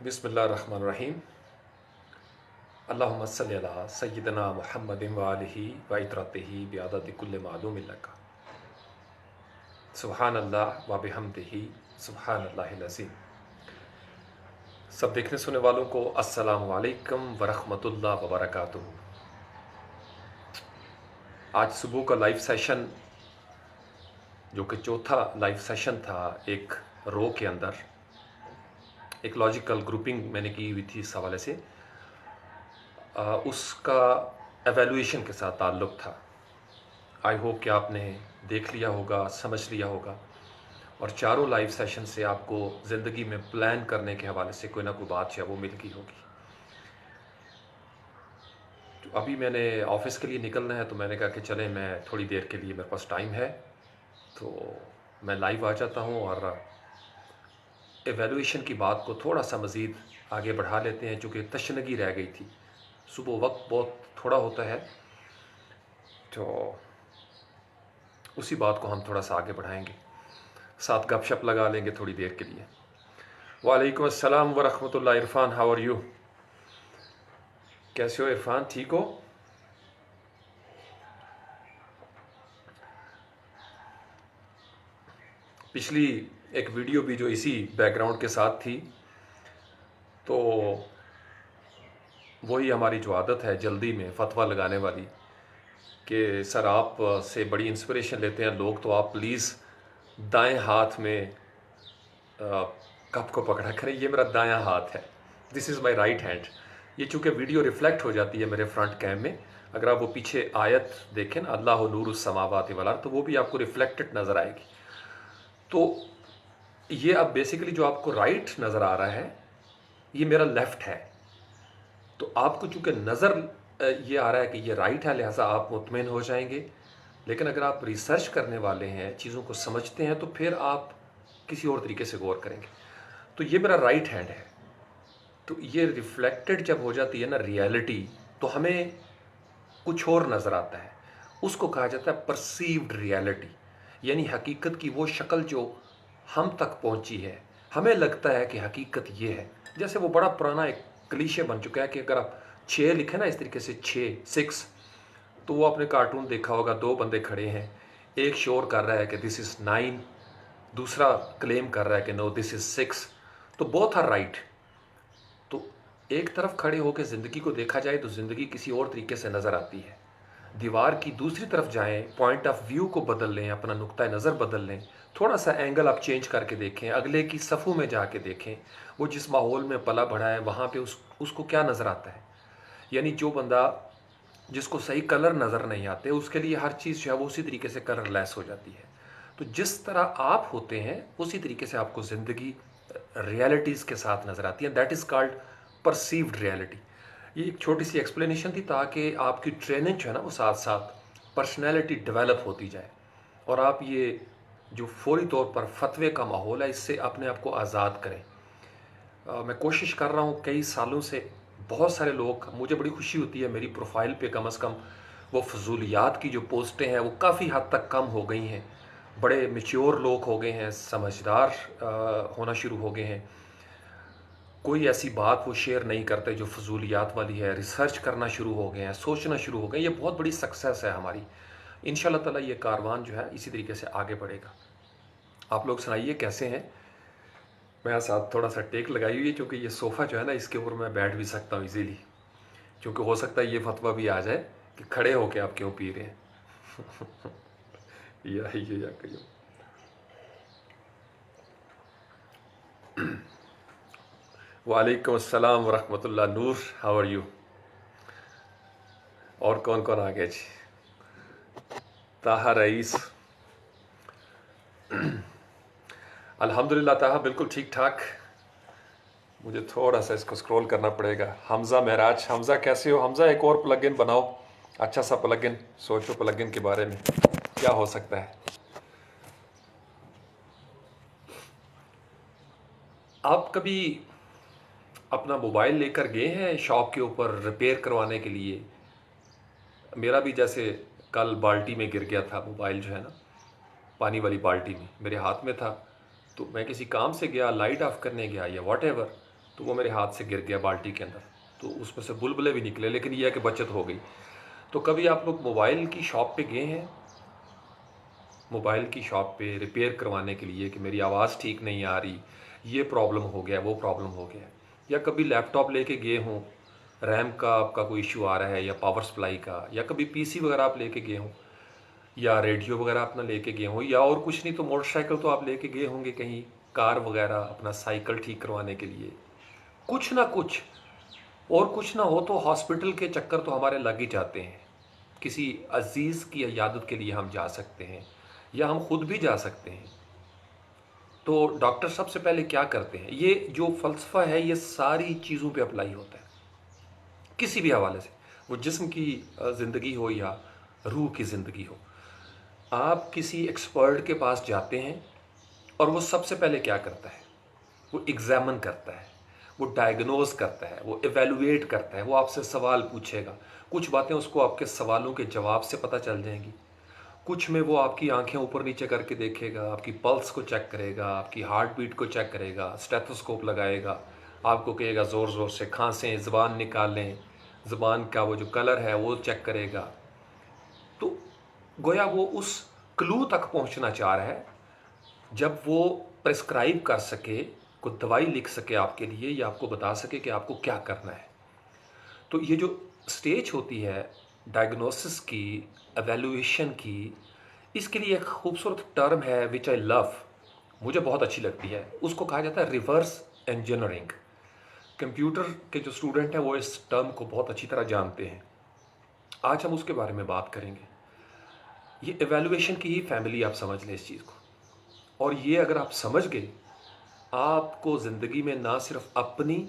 بسم اللہ الرحمن الرحیم۔ اللہم صلی علی سیدنا محمد وآلہ وعطرتہ بعدد کل معلوم لک۔ سبحان اللہ وبحمدہ سبحان اللہ العظیم۔ سب دیکھنے سننے والوں کو السلام علیکم ورحمۃ اللہ وبرکاتہ۔ آج صبح کا لائیو سیشن جو کہ چوتھا لائیو سیشن تھا ایک رو کے اندر، ایک لاجیکل گروپنگ میں نے کی ہوئی تھی اس حوالے سے، اس کا ایویلویشن کے ساتھ تعلق تھا۔ آئی ہوپ کہ آپ نے دیکھ لیا ہوگا، سمجھ لیا ہوگا، اور چاروں لائیو سیشن سے آپ کو زندگی میں پلان کرنے کے حوالے سے کوئی نہ کوئی بات جو ہے وہ مل گئی ہوگی۔ تو ابھی میں نے آفس کے لیے نکلنا ہے، تو میں نے کہا کہ چلیں میں تھوڑی دیر کے لیے، میرے پاس ٹائم ہے تو میں لائیو آ جاتا ہوں اور ایویلویشن کی بات کو تھوڑا سا مزید آگے بڑھا لیتے ہیں، چونکہ تشنگی رہ گئی تھی۔ صبح وقت بہت تھوڑا ہوتا ہے، تو اسی بات کو ہم تھوڑا سا آگے بڑھائیں گے، ساتھ گپ شپ لگا لیں گے تھوڑی دیر کے لیے۔ وعلیکم السلام ورحمۃ اللہ۔ Irfan, how are you? کیسے ہو عرفان؟ ٹھیک ہو؟ پچھلی ایک ویڈیو بھی جو اسی بیک گراؤنڈ کے ساتھ تھی، تو وہی ہماری جو عادت ہے جلدی میں فتویٰ لگانے والی کہ سر آپ سے بڑی انسپریشن لیتے ہیں لوگ، تو آپ پلیز دائیں ہاتھ میں کپ کو پکڑا کریں۔ یہ میرا دایاں ہاتھ ہے، دس از مائی رائٹ ہینڈ۔ یہ چونکہ ویڈیو ریفلیکٹ ہو جاتی ہے میرے فرنٹ کیم میں، اگر آپ وہ پیچھے آیت دیکھیں نا، اللہ نور السماوات والارض، تو وہ بھی آپ کو ریفلیکٹڈ نظر آئے گی۔ تو یہ اب بیسیکلی جو آپ کو رائٹ نظر آ رہا ہے، یہ میرا لیفٹ ہے۔ تو آپ کو چونکہ نظر یہ آ رہا ہے کہ یہ رائٹ ہے، لہٰذا آپ مطمئن ہو جائیں گے۔ لیکن اگر آپ ریسرچ کرنے والے ہیں، چیزوں کو سمجھتے ہیں، تو پھر آپ کسی اور طریقے سے غور کریں گے۔ تو یہ میرا رائٹ ہینڈ ہے۔ تو یہ ریفلیکٹڈ جب ہو جاتی ہے نا ریئلٹی، تو ہمیں کچھ اور نظر آتا ہے، اس کو کہا جاتا ہے پرسیوڈ ریئلٹی، یعنی حقیقت کی وہ شکل جو ہم تک پہنچی ہے، ہمیں لگتا ہے کہ حقیقت یہ ہے۔ جیسے وہ بڑا پرانا ایک کلیشے بن چکا ہے کہ اگر آپ 6 لکھیں نا اس طریقے سے 6 تو وہ آپ نے کارٹون دیکھا ہوگا، 2 بندے کھڑے ہیں، ایک شور کر رہا ہے کہ دس از 9، دوسرا کلیم کر رہا ہے کہ نو دس از 6، تو بوتھ آر رائٹ۔ تو ایک طرف کھڑے ہو کے زندگی کو دیکھا جائے تو زندگی کسی اور طریقے سے نظر آتی ہے۔ دیوار کی دوسری طرف جائیں، پوائنٹ آف ویو کو بدل لیں، اپنا نقطہ نظر بدل لیں، تھوڑا سا اینگل آپ چینج کر کے دیکھیں، اگلے کی صفوں میں جا کے دیکھیں، وہ جس ماحول میں پلا بڑھا ہے وہاں پہ اس کو کیا نظر آتا ہے۔ یعنی جو بندہ جس کو صحیح کلر نظر نہیں آتے، اس کے لیے ہر چیز جو ہے وہ اسی طریقے سے کلر لیس ہو جاتی ہے۔ تو جس طرح آپ ہوتے ہیں اسی طریقے سے آپ کو زندگی ریئلٹیز کے ساتھ نظر آتی ہے، that is called perceived reality. یہ ایک چھوٹی سی ایکسپلینیشن تھی تاکہ آپ کی ٹریننگ جو ہے نا وہ ساتھ ساتھ پرسنالٹی ڈیولپ ہوتی جائے، اور آپ یہ جو فوری طور پر فتوے کا ماحول ہے اس سے اپنے آپ کو آزاد کریں۔ میں کوشش کر رہا ہوں کئی سالوں سے، بہت سارے لوگ، مجھے بڑی خوشی ہوتی ہے میری پروفائل پہ کم از کم وہ فضولیات کی جو پوسٹیں ہیں وہ کافی حد تک کم ہو گئی ہیں، بڑے میچور لوگ ہو گئے ہیں، سمجھدار ہونا شروع ہو گئے ہیں، کوئی ایسی بات وہ شیئر نہیں کرتے جو فضولیات والی ہے، ریسرچ کرنا شروع ہو گئے ہیں، سوچنا شروع ہو گئے ہیں۔ یہ بہت بڑی سکسیس ہے ہماری، انشاءاللہ تعالی یہ کاروان جو ہے اسی طریقے سے آگے بڑھے گا۔ آپ لوگ سنائیے کیسے ہیں؟ میں ساتھ تھوڑا سا ٹیک لگائی ہوئی ہے، چونکہ یہ صوفہ جو ہے نا اس کے اوپر میں بیٹھ بھی سکتا ہوں ایزیلی، چونکہ ہو سکتا ہے یہ فتویٰ بھی آ جائے کہ کھڑے ہو کے آپ کیوں پی رہے ہیں۔ یا کہیو۔ وعلیکم السلام ورحمۃ اللہ۔ نور، ہاؤ آر یو؟ اور کون کون آ گیا جی؟ طاہا رئیس، الحمدللہ طاہا بالکل ٹھیک ٹھاک۔ مجھے تھوڑا سا اس کو سکرول کرنا پڑے گا۔ حمزہ معراج، حمزہ کیسے ہو؟ حمزہ ایک اور پلگن بناؤ، اچھا سا پلگن، سوچو پلگن کے بارے میں کیا ہو سکتا ہے۔ آپ کبھی اپنا موبائل لے کر گئے ہیں شاپ کے اوپر ریپیئر کروانے کے لیے؟ میرا بھی جیسے کل بالٹی میں گر گیا تھا موبائل جو ہے نا، پانی والی بالٹی میں میرے ہاتھ میں تھا، تو میں کسی کام سے گیا، لائٹ آف کرنے گیا یا واٹ ایور، تو وہ میرے ہاتھ سے گر گیا بالٹی کے اندر، تو اس میں سے بلبلے بھی نکلے، لیکن یہ ہے کہ بچت ہو گئی۔ تو کبھی آپ لوگ موبائل کی شاپ پہ گئے ہیں، موبائل کی شاپ پہ ریپیئر کروانے کے لیے کہ میری آواز ٹھیک نہیں آ رہی، یہ پرابلم ہو گیا، وہ پرابلم ہو گیا، یا کبھی لیپ ٹاپ لے کے گئے ہوں، ریم کا آپ کا کوئی ایشو آ رہا ہے، یا پاور سپلائی کا، یا کبھی پی سی وغیرہ آپ لے کے گئے ہوں، یا ریڈیو وغیرہ اپنا لے کے گئے ہوں، یا اور کچھ نہیں تو موٹر سائیکل تو آپ لے کے گئے ہوں گے کہیں، کار وغیرہ اپنا سائیکل ٹھیک کروانے کے لیے، کچھ نہ کچھ، اور کچھ نہ ہو تو ہاسپٹل کے چکر تو ہمارے لگ ہی جاتے ہیں۔ کسی عزیز کی عیادت کے لیے ہم جا سکتے ہیں، یا ہم خود بھی جا سکتے ہیں۔ تو ڈاکٹر سب سے پہلے کیا کرتے ہیں؟ یہ جو فلسفہ ہے یہ ساری چیزوں پہ اپلائی ہوتا ہے، کسی بھی حوالے سے، وہ جسم کی زندگی ہو یا روح کی زندگی ہو۔ آپ کسی ایکسپرٹ کے پاس جاتے ہیں اور وہ سب سے پہلے کیا کرتا ہے؟ وہ ایگزامن کرتا ہے، وہ ڈائگنوز کرتا ہے، وہ ایویلویٹ کرتا ہے، وہ آپ سے سوال پوچھے گا، کچھ باتیں اس کو آپ کے سوالوں کے جواب سے پتہ چل جائیں گی، کچھ میں وہ آپ کی آنکھیں اوپر نیچے کر کے دیکھے گا، آپ کی پلس کو چیک کرے گا، آپ کی ہارٹ بیٹ کو چیک کرے گا، اسٹیتھوسکوپ لگائے گا، آپ کو کہے گا زور زور سے کھانسیں، زبان نکالیں، زبان کا وہ جو کلر ہے وہ چیک کرے گا۔ تو گویا وہ اس کلو تک پہنچنا چاہ رہا ہے جب وہ پرسکرائب کر سکے، کوئی دوائی لکھ سکے آپ کے لیے، یا آپ کو بتا سکے کہ آپ کو کیا کرنا ہے۔ تو یہ جو سٹیج ہوتی ہے ڈائگنوسس کی، ایویلویشن کی، اس کے لیے ایک خوبصورت ٹرم ہے وچ آئی لو، مجھے بہت اچھی لگتی ہے، اس کو کہا جاتا ہے ریورس انجینئرنگ۔ کمپیوٹر کے جو اسٹوڈنٹ ہیں وہ اس ٹرم کو بہت اچھی طرح جانتے ہیں، آج ہم اس کے بارے میں بات کریں گے۔ یہ ایویلویشن کی ہی فیملی آپ سمجھ لیں اس چیز کو، اور یہ اگر آپ سمجھ گئے، آپ کو زندگی میں نہ صرف اپنی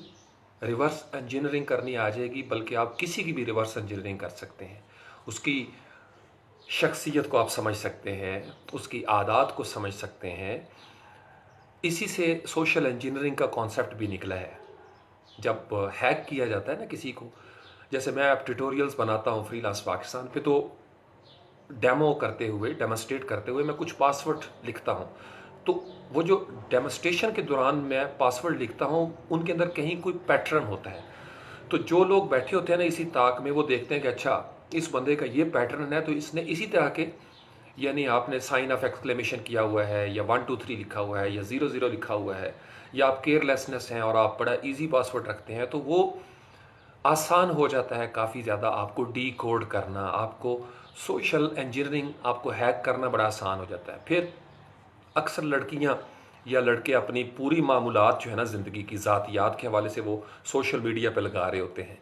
ریورس انجینئرنگ کرنی آ جائے گی، بلکہ آپ کسی کی بھی ریورس انجینئرنگ کر سکتے ہیں۔ اس کی شخصیت کو آپ سمجھ سکتے ہیں، اس کی عادات کو سمجھ سکتے ہیں۔ اسی سے سوشل انجینئرنگ کا کانسیپٹ بھی نکلا ہے۔ جب ہیک کیا جاتا ہے نا کسی کو، جیسے میں اب ٹیوٹوریلز بناتا ہوں فری لانس پاکستان پہ، تو ڈیمو کرتے ہوئے، ڈیمونسٹریٹ کرتے ہوئے میں کچھ پاسورڈ لکھتا ہوں، تو وہ جو ڈیمونسٹریشن کے دوران میں پاسورڈ لکھتا ہوں ان کے اندر کہیں کوئی پیٹرن ہوتا ہے، تو جو لوگ بیٹھے ہوتے ہیں نا اسی طاق میں، وہ دیکھتے ہیں کہ اچھا اس بندے کا یہ پیٹرن ہے، تو اس نے اسی طرح کے، یعنی آپ نے سائن آف ایکسکلیمیشن کیا ہوا ہے، یا 1 2 3 لکھا ہوا ہے، یا 0 0 لکھا ہوا ہے، یا آپ کیئر لیسنس ہیں اور آپ بڑا ایزی پاسورڈ رکھتے ہیں، تو وہ آسان ہو جاتا ہے کافی زیادہ آپ کو ڈی کوڈ کرنا، آپ کو سوشل انجینئرنگ، آپ کو ہیک کرنا بڑا آسان ہو جاتا ہے۔ پھر اکثر لڑکیاں یا لڑکے اپنی پوری معمولات جو ہے نا زندگی کی ذاتیات کے حوالے سے وہ سوشل میڈیا پہ لگا رہے ہوتے ہیں،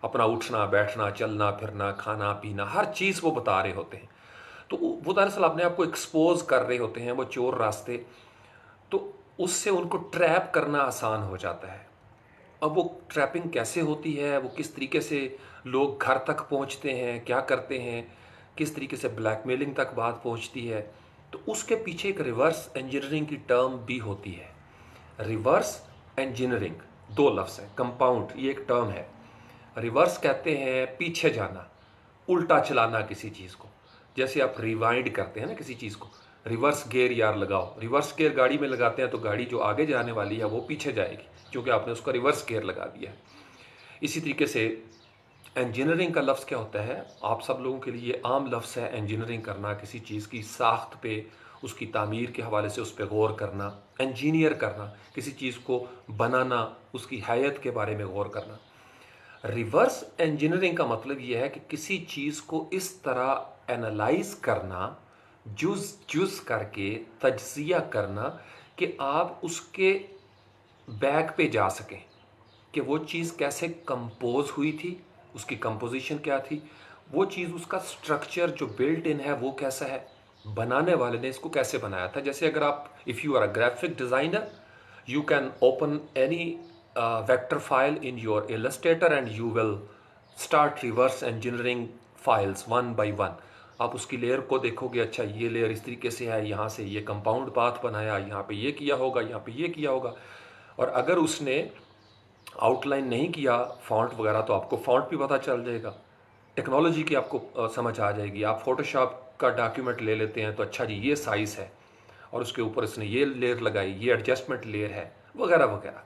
اپنا اٹھنا بیٹھنا، چلنا پھرنا، کھانا پینا، ہر چیز وہ بتا رہے ہوتے ہیں، تو وہ دراصل اپنے آپ کو ایکسپوز کر رہے ہوتے ہیں، وہ چور راستے، تو اس سے ان کو ٹریپ کرنا آسان ہو جاتا ہے۔ اب وہ ٹریپنگ کیسے ہوتی ہے، وہ کس طریقے سے لوگ گھر تک پہنچتے ہیں، کیا کرتے ہیں، کس طریقے سے بلیک میلنگ تک بات پہنچتی ہے، تو اس کے پیچھے ایک ریورس انجینئرنگ کی ٹرم بھی ہوتی ہے۔ ریورس انجینئرنگ 2 لفظ ہیں، کمپاؤنڈ یہ ایک ٹرم ہے۔ ریورس کہتے ہیں پیچھے جانا، الٹا چلانا کسی چیز کو، جیسے آپ ریوائنڈ کرتے ہیں نا کسی چیز کو، ریورس گیئر یار لگاؤ، ریورس گیئر گاڑی میں لگاتے ہیں تو گاڑی جو آگے جانے والی ہے وہ پیچھے جائے گی، کیونکہ آپ نے اس کا ریورس گیئر لگا دیا ہے۔ اسی طریقے سے انجینئرنگ کا لفظ کیا ہوتا ہے؟ آپ سب لوگوں کے لیے عام لفظ ہے انجینئرنگ کرنا، کسی چیز کی ساخت پہ، اس کی تعمیر کے حوالے سے اس پہ غور کرنا، انجینئر کرنا، کسی چیز کو بنانا، اس کی حیت کے بارے میں غور کرنا۔ ریورس انجینئرنگ کا مطلب یہ ہے کہ کسی چیز کو اس طرح انالائز کرنا، جز جز کر کے تجزیہ کرنا، کہ آپ اس کے بیک پہ جا سکیں کہ وہ چیز کیسے کمپوز ہوئی تھی، اس کی کمپوزیشن کیا تھی، وہ چیز، اس کا سٹرکچر جو بلٹ ان ہے وہ کیسا ہے، بنانے والے نے اس کو کیسے بنایا تھا۔ جیسے اگر آپ if you are a graphic designer, you can open any vector file in your Illustrator and you will start reverse engineering files one by one۔ آپ اس کی لیئر کو دیکھو گے، اچھا یہ لیئر اس طریقے سے ہے، یہاں سے یہ کمپاؤنڈ پاتھ بنایا، یہاں پہ یہ کیا ہوگا، یہاں پہ یہ کیا ہوگا، اور اگر اس نے آؤٹ لائن نہیں کیا فونٹ وغیرہ تو آپ کو فونٹ بھی پتہ چل جائے گا، ٹیکنالوجی کی آپ کو سمجھ آ جائے گی۔ آپ فوٹو شاپ کا ڈاکیومنٹ لے لیتے ہیں تو اچھا جی یہ سائز ہے، اور اس کے اوپر اس نے یہ لیئر لگائی، یہ ایڈجسٹمنٹ لیئر ہے، وغیرہ وغیرہ۔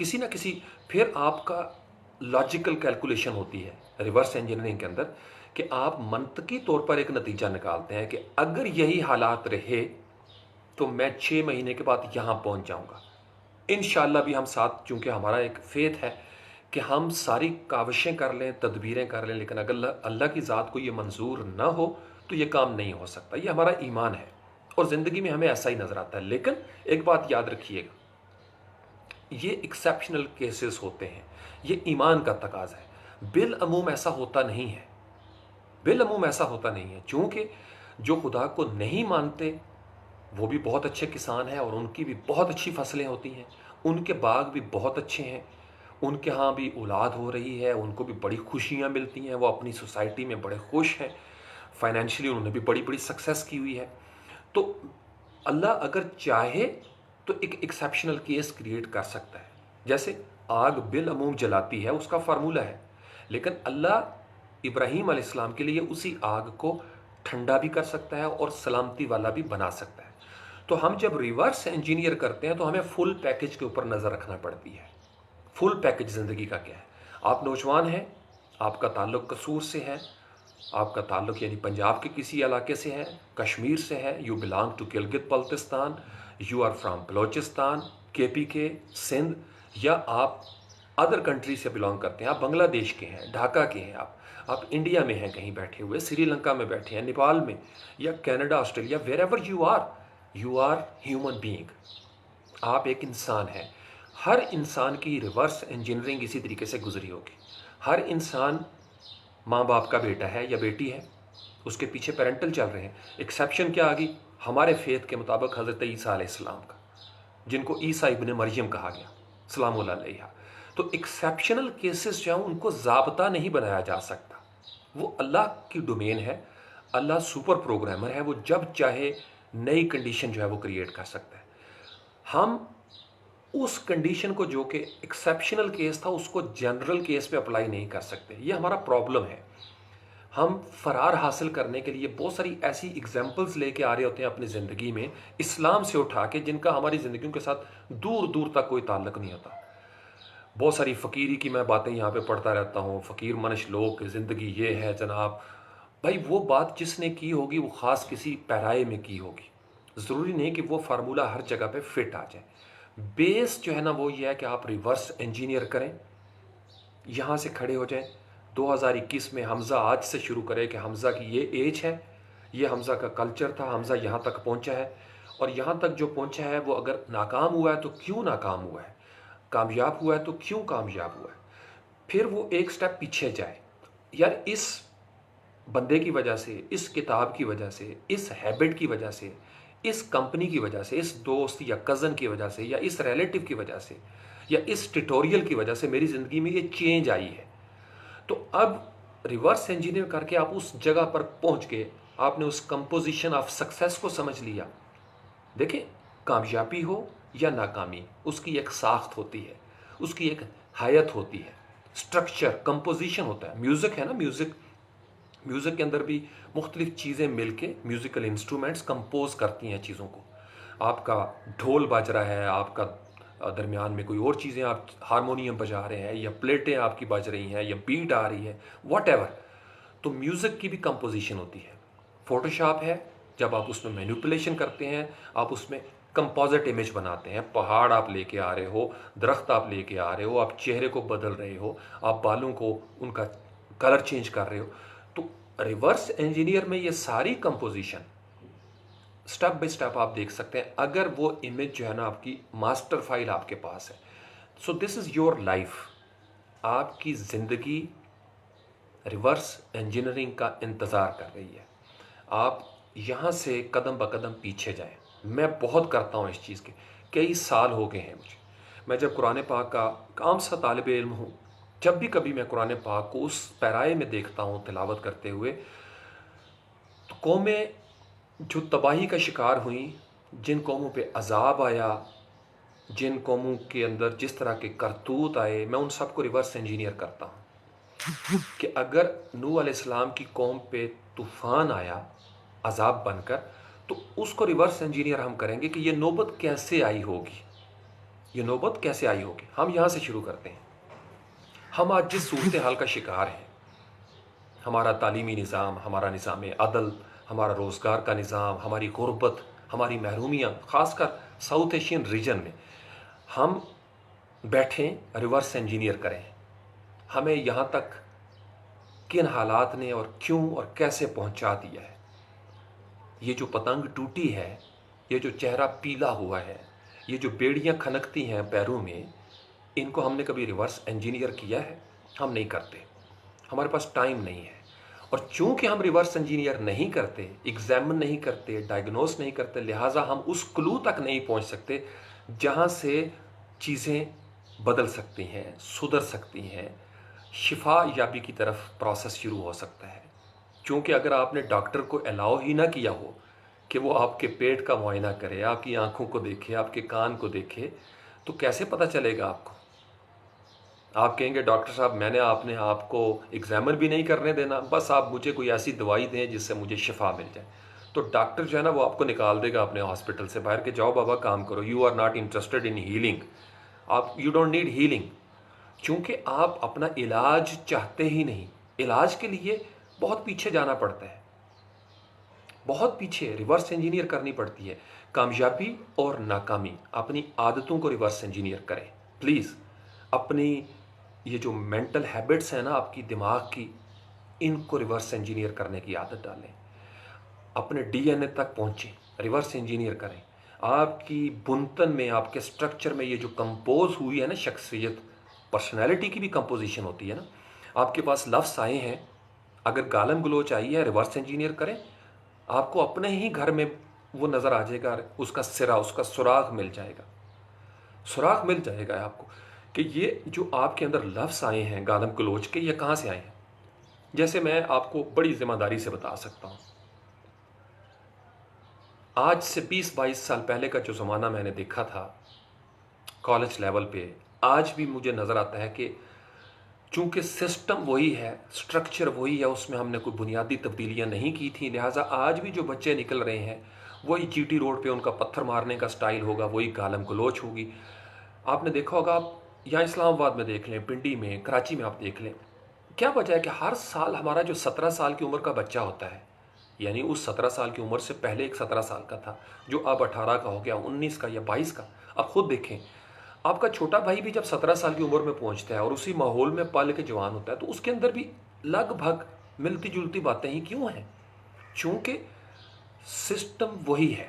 کسی نہ کسی پھر آپ کا لاجیکل کیلکولیشن ہوتی ہے ریورس انجینئرنگ کے اندر کہ آپ منطقی طور پر ایک نتیجہ نکالتے ہیں کہ اگر یہی حالات رہے تو میں 6 مہینے کے بعد یہاں پہنچ جاؤں گا انشاءاللہ بھی ہم ساتھ، چونکہ ہمارا ایک فیتھ ہے کہ ہم ساری کاوشیں کر لیں، تدبیریں کر لیں، لیکن اگر اللہ کی ذات کو یہ منظور نہ ہو تو یہ کام نہیں ہو سکتا. یہ ہمارا ایمان ہے اور زندگی میں ہمیں ایسا ہی نظر آتا ہے. لیکن ایک بات یاد رکھیے گا، یہ ایکسیپشنل کیسز ہوتے ہیں، یہ ایمان کا تقاضا ہے. بالعموم ایسا ہوتا نہیں ہے، بالعموم ایسا ہوتا نہیں ہے. چونکہ جو خدا کو نہیں مانتے وہ بھی بہت اچھے کسان ہیں اور ان کی بھی بہت اچھی فصلیں ہوتی ہیں، ان کے باغ بھی بہت اچھے ہیں، ان کے ہاں بھی اولاد ہو رہی ہے، ان کو بھی بڑی خوشیاں ملتی ہیں، وہ اپنی سوسائٹی میں بڑے خوش ہیں، فائنینشلی انہوں نے بھی بڑی بڑی سکسیس کی ہوئی ہے. تو اللہ اگر چاہے تو ایک ایکسیپشنل کیس کریٹ کر سکتا ہے. جیسے آگ بالعموم جلاتی ہے، اس کا فارمولہ ہے، لیکن اللہ ابراہیم علیہ السلام کے لیے اسی آگ کو ٹھنڈا بھی کر سکتا ہے اور سلامتی والا بھی بنا سکتا ہے. تو ہم جب ریورس انجینئر کرتے ہیں تو ہمیں فل پیکج کے اوپر نظر رکھنا پڑتی ہے. فل پیکج زندگی کا کیا ہے؟ آپ نوجوان ہیں، آپ کا تعلق قصور سے ہے، آپ کا تعلق یعنی پنجاب کے کسی علاقے سے ہے، کشمیر سے ہے، you belong to Gilgit Baltistan, you are from Balochistan, KPK، Sindh, یا آپ ادر کنٹری سے بلانگ کرتے ہیں، آپ بنگلہ دیش کے ہیں، ڈھاکہ کے ہیں، آپ انڈیا میں ہیں کہیں بیٹھے ہوئے، سری لنکا میں بیٹھے ہیں، نیپال میں، یا Canada, Australia, wherever you are human being. آپ ایک انسان ہیں. ہر انسان کی ریورس انجینئرنگ اسی طریقے سے گزری ہوگی. ہر انسان ماں باپ کا بیٹا ہے یا بیٹی ہے، اس کے پیچھے پیرنٹل چل رہے ہیں. ایکسیپشن کیا آگی؟ ہمارے فیتھ کے مطابق حضرت عیسیٰ علیہ السلام کا، جن کو عیسیٰ ابن مریم کہا گیا سلام اللہ علیہ. تو ایکسیپشنل کیسز جو ہیں ان کو ضابطہ نہیں بنایا جا سکتا، وہ اللہ کی ڈومین ہے. اللہ سپر پروگرامر ہے، وہ جب چاہے نئی کنڈیشن جو ہے وہ کریٹ کر سکتا ہے. ہم اس کنڈیشن کو جو کہ ایکسیپشنل کیس تھا اس کو جنرل کیس پہ اپلائی نہیں کر سکتے. یہ ہمارا پرابلم ہے. ہم فرار حاصل کرنے کے لیے بہت ساری ایسی ایگزامپلز لے کے آ رہے ہوتے ہیں اپنی زندگی میں، اسلام سے اٹھا کے، جن کا ہماری زندگیوں کے ساتھ دور دور تک کوئی تعلق نہیں ہوتا. بہت ساری فقیری کی میں باتیں یہاں پہ پڑھتا رہتا ہوں، فقیر منش لوگ کی زندگی یہ ہے جناب. بھائی وہ بات جس نے کی ہوگی وہ خاص کسی پیرائے میں کی ہوگی، ضروری نہیں کہ وہ فارمولہ ہر جگہ پہ فٹ آ جائے. بیس جو ہے نا وہ یہ ہے کہ آپ ریورس انجینئر کریں، یہاں سے کھڑے ہو جائیں. 2021 میں حمزہ آج سے شروع کرے کہ حمزہ کی یہ ایج ہے، یہ حمزہ کا کلچر تھا، حمزہ یہاں تک پہنچا ہے، اور یہاں تک جو پہنچا ہے وہ اگر ناکام ہوا ہے تو کیوں ناکام ہوا ہے، کامیاب ہوا ہے تو کیوں کامیاب ہوا ہے. پھر وہ ایک سٹیپ پیچھے جائے. یار اس بندے کی وجہ سے، اس کتاب کی وجہ سے، اس ہیبٹ کی وجہ سے، اس کمپنی کی وجہ سے، اس دوست یا کزن کی وجہ سے، یا اس ریلیٹیو کی وجہ سے، یا اس ٹیٹوریل کی وجہ سے میری زندگی میں یہ چینج آئی ہے. تو اب ریورس انجینئر کر کے آپ اس جگہ پر پہنچ گئے، آپ نے اس کمپوزیشن آف سکسیس کو سمجھ لیا. دیکھیں کامیابی ہو یا ناکامی، اس کی ایک ساخت ہوتی ہے، اس کی ایک حیت ہوتی ہے، سٹرکچر، کمپوزیشن ہوتا ہے. میوزک ہے نا، میوزک کے اندر بھی مختلف چیزیں مل کے میوزیکل انسٹرومنٹس کمپوز کرتی ہیں چیزوں کو. آپ کا ڈھول بج رہا ہے، آپ کا درمیان میں کوئی اور چیزیں، آپ ہارمونیم بجا رہے ہیں، یا پلیٹیں آپ کی بج رہی ہیں، یا بیٹ آ رہی ہے، واٹ ایور. تو میوزک کی بھی کمپوزیشن ہوتی ہے. فوٹو شاپ ہے، جب آپ اس میں مینیپولیشن کرتے ہیں، آپ اس میں کمپوزٹ امیج بناتے ہیں. پہاڑ آپ لے کے آ رہے ہو، درخت آپ لے کے آ رہے ہو، آپ چہرے کو بدل رہے ہو، آپ بالوں کو ان کا کلر چینج کر رہے ہو. تو ریورس انجینئر میں یہ ساری کمپوزیشن سٹیپ بائی سٹیپ آپ دیکھ سکتے ہیں، اگر وہ امیج جو ہے نا آپ کی ماسٹر فائل آپ کے پاس ہے. سو دس از یور لائف. آپ کی زندگی ریورس انجینئرنگ کا انتظار کر رہی ہے. آپ یہاں سے قدم بقدم پیچھے جائیں. میں بہت کرتا ہوں اس چیز کے، کئی سال ہو گئے ہیں مجھے. میں جب قرآن پاک کا عام سا طالب علم ہوں، جب بھی کبھی میں قرآن پاک کو اس پیرائے میں دیکھتا ہوں تلاوت کرتے ہوئے، تو قومیں جو تباہی کا شکار ہوئیں، جن قوموں پہ عذاب آیا، جن قوموں کے اندر جس طرح کے کرتوت آئے، میں ان سب کو ریورس انجینئر کرتا ہوں کہ اگر نوح علیہ السلام کی قوم پہ طوفان آیا عذاب بن کر، تو اس کو ریورس انجینئر ہم کریں گے کہ یہ نوبت کیسے آئی ہوگی. یہ نوبت کیسے آئی ہوگی؟ ہم یہاں سے شروع کرتے ہیں۔ ہم آج جس صورتحال کا شکار ہیں، ہمارا تعلیمی نظام، ہمارا نظام عدل، ہمارا روزگار کا نظام، ہماری غربت، ہماری محرومیاں، خاص کر ساؤتھ ایشین ریجن میں، ہم بیٹھیں ریورس انجینئر کریں ہمیں یہاں تک کن حالات نے اور کیوں اور کیسے پہنچا دیا ہے۔ یہ جو پتنگ ٹوٹی ہے، یہ جو چہرہ پیلا ہوا ہے، یہ جو بیڑیاں کھنکتی ہیں پیروں میں، ان کو ہم نے کبھی ریورس انجینئر کیا ہے؟ ہم نہیں کرتے، ہمارے پاس ٹائم نہیں ہے۔ اور چونکہ ہم ریورس انجینئر نہیں کرتے، ایگزامن نہیں کرتے، ڈائگنوز نہیں کرتے، لہٰذا ہم اس کلو تک نہیں پہنچ سکتے جہاں سے چیزیں بدل سکتی ہیں، سدھر سکتی ہیں، شفا یابی کی طرف پروسیس شروع ہو سکتا ہے۔ چونکہ اگر آپ نے ڈاکٹر کو الاؤ ہی نہ کیا ہو کہ وہ آپ کے پیٹ کا معائنہ کرے، آپ کی آنکھوں کو دیکھے، آپ کے کان کو دیکھے، تو کیسے پتہ چلے گا آپ کو؟ آپ کہیں گے ڈاکٹر صاحب میں نے آپ کو ایگزامن بھی نہیں کرنے دینا، بس آپ مجھے کوئی ایسی دوائی دیں جس سے مجھے شفا مل جائے۔ تو ڈاکٹر جو ہے نا وہ آپ کو نکال دے گا اپنے ہاسپٹل سے باہر کہ جاؤ بابا کام کرو، you are not interested in healing, you don't need healing, چونکہ آپ اپنا علاج چاہتے ہی نہیں۔ علاج کے لیے بہت پیچھے جانا پڑتا ہے، بہت پیچھے ریورس انجینئر کرنی پڑتی ہے۔ کامیابی اور ناکامی، اپنی عادتوں کو ریورس انجینئر کریں پلیز۔ اپنی یہ جو مینٹل ہیبٹس ہیں نا آپ کی دماغ کی، ان کو ریورس انجینئر کرنے کی عادت ڈالیں۔ اپنے ڈی این اے تک پہنچیں، ریورس انجینئر کریں۔ آپ کی بنتن میں، آپ کے سٹرکچر میں یہ جو کمپوز ہوئی ہے نا شخصیت، پرسنالٹی کی بھی کمپوزیشن ہوتی ہے نا، آپ کے پاس لفظ آئے ہیں، اگر گالم گلوچ آئی ہے ریورس انجینئر کریں، آپ کو اپنے ہی گھر میں وہ نظر آ جائے گا، اس کا سرا، اس کا سراغ مل جائے گا، سراغ مل جائے گا آپ کو کہ یہ جو آپ کے اندر لفظ آئے ہیں گالم گلوچ کے، یہ کہاں سے آئے ہیں۔ جیسے میں آپ کو بڑی ذمہ داری سے بتا سکتا ہوں، آج سے 20-22 سال پہلے کا جو زمانہ میں نے دیکھا تھا کالج لیول پہ، آج بھی مجھے نظر آتا ہے کہ چونکہ سسٹم وہی ہے، سٹرکچر وہی ہے، اس میں ہم نے کوئی بنیادی تبدیلیاں نہیں کی تھیں، لہٰذا آج بھی جو بچے نکل رہے ہیں وہی جی ٹی روڈ پہ ان کا پتھر مارنے کا سٹائل ہوگا، وہی گالم گلوچ ہوگی۔ آپ نے دیکھا ہوگا، آپ یہاں اسلام آباد میں دیکھ لیں، پنڈی میں، کراچی میں آپ دیکھ لیں، کیا وجہ ہے کہ ہر سال ہمارا جو 17 سال کی عمر کا بچہ ہوتا ہے، یعنی اس 17 سال کی عمر سے پہلے ایک 17 سال کا تھا جو اب 18 کا ہو گیا، 19 کا یا 22 کا، آپ خود دیکھیں، آپ کا چھوٹا بھائی بھی جب 17 سال کی عمر میں پہنچتا ہے اور اسی ماحول میں پل کے جوان ہوتا ہے، تو اس کے اندر بھی لگ بھگ ملتی جلتی باتیں ہی کیوں ہیں؟ چونکہ سسٹم وہی ہے۔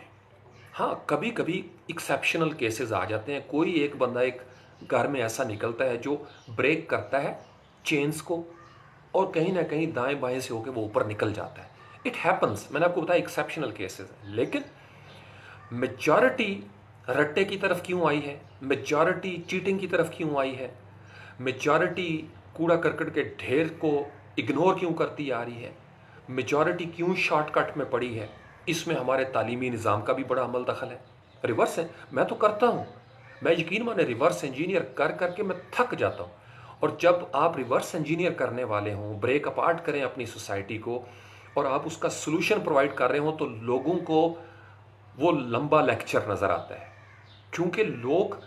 ہاں کبھی کبھی ایکسیپشنل کیسز آ جاتے ہیں، کوئی ایک بندہ ایک گھر میں ایسا نکلتا ہے جو بریک کرتا ہے چینز کو اور کہیں نہ کہیں دائیں بائیں سے ہو کے وہ اوپر نکل جاتا ہے۔ اٹ ہیپنس، میں نے آپ کو بتایا ایکسیپشنل کیسز ہیں، لیکن میجارٹی رٹے کی طرف کیوں آئی ہے؟ میجارٹی چیٹنگ کی طرف کیوں آئی ہے؟ میجارٹی کوڑا کرکٹ کے ڈھیر کو اگنور کیوں کرتی آ رہی ہے؟ میجارٹی کیوں شارٹ کٹ میں پڑی ہے؟ اس میں ہمارے تعلیمی نظام کا بھی بڑا عمل دخل ہے۔ ریورس ہے، میں تو کرتا ہوں، میں یقین مانے ریورس انجینئر کر کر کے میں تھک جاتا ہوں۔ اور جب آپ ریورس انجینئر کرنے والے ہوں، بریک اپارٹ کریں اپنی سوسائٹی کو اور آپ اس کا سلوشن پرووائڈ کر رہے ہوں، تو لوگوں کو وہ لمبا لیکچر نظر آتا ہے، کیونکہ لوگ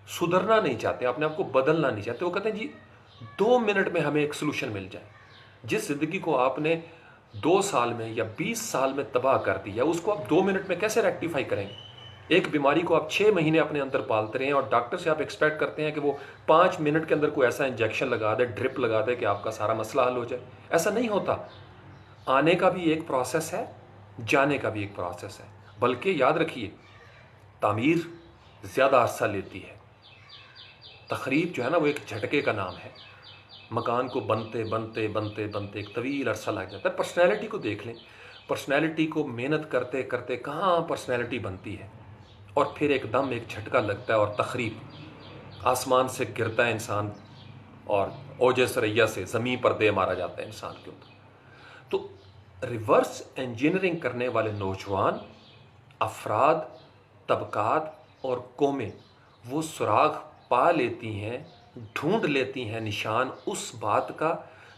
سدھرنا نہیں چاہتے، اپنے آپ کو بدلنا نہیں چاہتے۔ وہ کہتے ہیں جی 2 منٹ میں ہمیں ایک سلوشن مل جائے۔ جس زندگی کو آپ نے 2 سال میں یا 20 سال میں تباہ کر دیا، اس کو آپ 2 منٹ میں کیسے ریکٹیفائی کریں گے؟ ایک بیماری کو آپ 6 مہینے اپنے اندر پالتے رہیں اور ڈاکٹر سے آپ ایکسپیکٹ کرتے ہیں کہ وہ 5 منٹ کے اندر کوئی ایسا انجیکشن لگا دے، ڈرپ لگا دے کہ آپ کا سارا مسئلہ حل ہو جائے۔ ایسا نہیں ہوتا، آنے کا بھی ایک پروسیس ہے، جانے کا بھی ایک پروسیس ہے، بلکہ یاد رکھیے تعمیر زیادہ عرصہ لیتی ہے، تخریب جو ہے نا وہ ایک جھٹکے کا نام ہے۔ مکان کو بنتے بنتے بنتے بنتے ایک طویل عرصہ لگ جاتا ہے۔ پرسنالٹی کو دیکھ لیں، پرسنالٹی کو محنت کرتے کرتے کہاں پرسنالٹی بنتی ہے، اور پھر ایک دم ایک جھٹکا لگتا ہے اور تخریب، آسمان سے گرتا ہے انسان اور اوج ثریا سے زمین پر دے مارا جاتا ہے انسان کے اوپر۔ تو ریورس انجینئرنگ کرنے والے نوجوان، افراد، طبقات اور قومیں وہ سراغ پا لیتی ہیں، ڈھونڈ لیتی ہیں نشان اس بات کا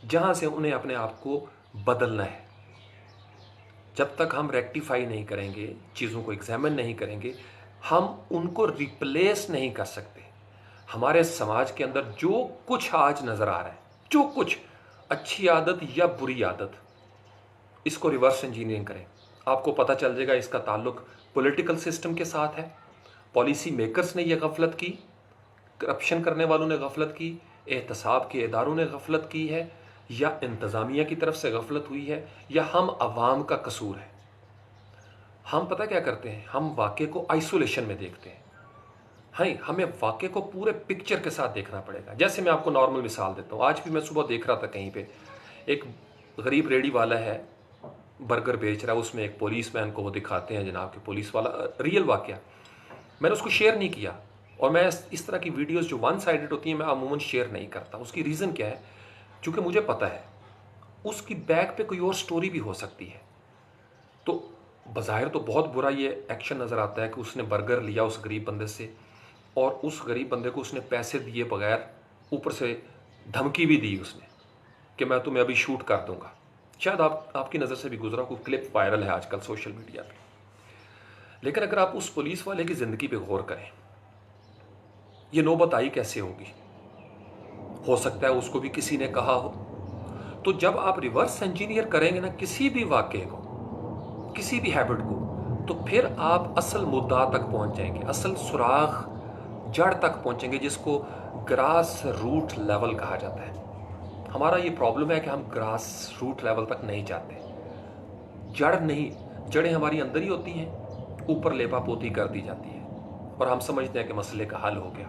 جہاں سے انہیں اپنے آپ کو بدلنا ہے۔ جب تک ہم ریکٹیفائی نہیں کریں گے، چیزوں کو ایگزامن نہیں کریں گے، ہم ان کو ریپلیس نہیں کر سکتے۔ ہمارے سماج کے اندر جو کچھ آج نظر آ رہا ہے، جو کچھ اچھی عادت یا بری عادت، اس کو ریورس انجینئرنگ کریں، آپ کو پتہ چل جائے گا اس کا تعلق پولیٹیکل سسٹم کے ساتھ ہے، پالیسی میکرز نے یہ غفلت کی، کرپشن کرنے والوں نے غفلت کی، احتساب کے اداروں نے غفلت کی ہے، یا انتظامیہ کی طرف سے غفلت ہوئی ہے، یا ہم عوام کا قصور ہے۔ ہم پتہ کیا کرتے ہیں، ہم واقعے کو آئسولیشن میں دیکھتے ہیں۔ ہمیں واقعے کو پورے پکچر کے ساتھ دیکھنا پڑے گا۔ جیسے میں آپ کو نارمل مثال دیتا ہوں، آج بھی میں صبح دیکھ رہا تھا کہیں پہ ایک غریب ریڑھی والا ہے، برگر بیچ رہا ہے، اس میں ایک پولیس مین کو وہ دکھاتے ہیں جناب کہ پولیس والا، ریئل واقعہ، میں نے اس کو شیئر نہیں کیا، اور میں اس طرح کی ویڈیوز جو ون سائیڈڈ ہوتی ہیں میں عموماً شیئر نہیں کرتا۔ اس کی ریزن کیا ہے؟ چونکہ مجھے پتہ ہے اس کی بیک پہ کوئی اور سٹوری بھی ہو سکتی ہے۔ تو بظاہر تو بہت برا یہ ایکشن نظر آتا ہے کہ اس نے برگر لیا اس غریب بندے سے، اور اس غریب بندے کو اس نے پیسے دیے بغیر اوپر سے دھمکی بھی دی اس نے کہ میں تمہیں ابھی شوٹ کر دوں گا۔ شاید آپ کی نظر سے بھی گزرا، کوئی کلپ وائرل ہے آج کل سوشل میڈیا پہ۔ لیکن اگر آپ اس پولیس والے کی زندگی پہ غور کریں، یہ نوبت آئی کیسے ہوگی؟ ہو سکتا ہے اس کو بھی کسی نے کہا ہو۔ تو جب آپ ریورس انجینئر کریں گے نا کسی بھی واقعے کو، کسی بھی ہیبٹ کو، تو پھر آپ اصل مدعا تک پہنچ جائیں گے، اصل سراغ جڑ تک پہنچیں گے، جس کو گراس روٹ لیول کہا جاتا ہے۔ ہمارا یہ پرابلم ہے کہ ہم گراس روٹ لیول تک نہیں جاتے، جڑ نہیں، جڑیں ہماری اندر ہی ہوتی ہیں، اوپر لیپا پوتی کر دی جاتی ہے، اور ہم سمجھتے ہیں کہ مسئلے کا حل ہو گیا۔